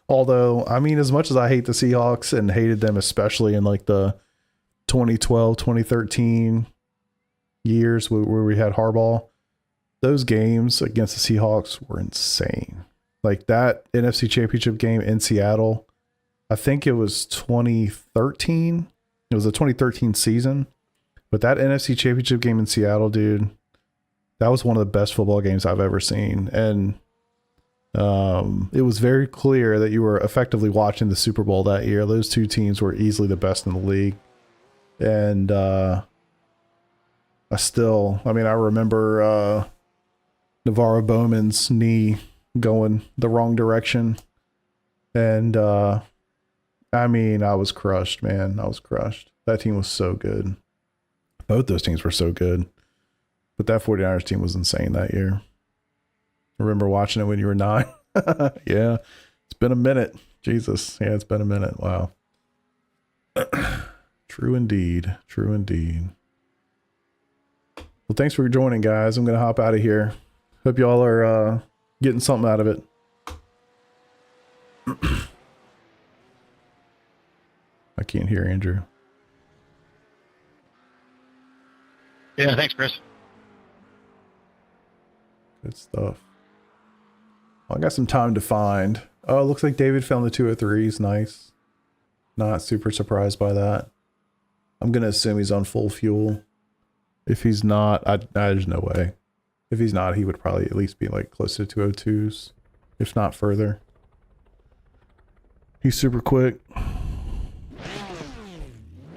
Although, I mean, as much as I hate the Seahawks and hated them, especially in like the 2012, 2013 years where we had Harbaugh, those games against the Seahawks were insane. Like that NFC Championship game in Seattle, I think it was 2013. It was a 2013 season. But that NFC Championship game in Seattle, dude, that was one of the best football games I've ever seen. And it was very clear that you were effectively watching the Super Bowl that year. Those two teams were easily the best in the league. And I remember Navarro Bowman's knee going the wrong direction. And I was crushed, man. I was crushed. That team was so good. Both those teams were so good. But that 49ers team was insane that year. I remember watching it when you were 9. Yeah. It's been a minute. Jesus. Yeah, it's been a minute. Wow. True indeed. True indeed. Well, thanks for joining, guys. I'm going to hop out of here. Hope y'all are getting something out of it. I can't hear Andrew. Yeah, thanks, Chris. Good stuff. Well, I got some time to find. Oh, it looks like David found the 203s. Nice. Not super surprised by that. I'm going to assume he's on full fuel. If he's not, there's no way. If he's not, he would probably at least be like close to 202s, if not further. He's super quick.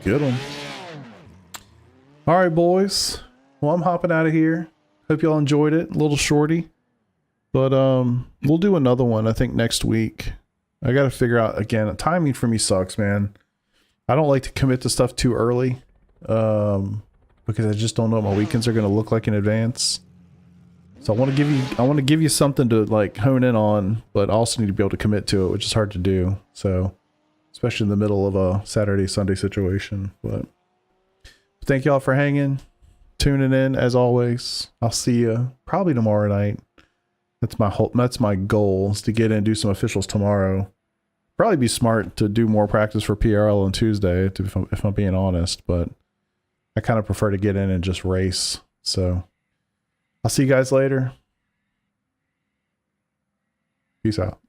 Get him. All right, boys. Well, I'm hopping out of here. Hope y'all enjoyed it. A little shorty. But we'll do another one, I think, next week. I got to figure out, again, timing for me sucks, man. I don't like to commit to stuff too early. Because I just don't know what my weekends are going to look like in advance. So I want to give you something to like hone in on, but also need to be able to commit to it, which is hard to do. So, especially in the middle of a Saturday, Sunday situation. But thank y'all for hanging, tuning in as always. I'll see you probably tomorrow night. That's my goal, is to get in and do some officials tomorrow. Probably be smart to do more practice for PRL on Tuesday, if I'm being honest, but I kind of prefer to get in and just race. So I'll see you guys later. Peace out.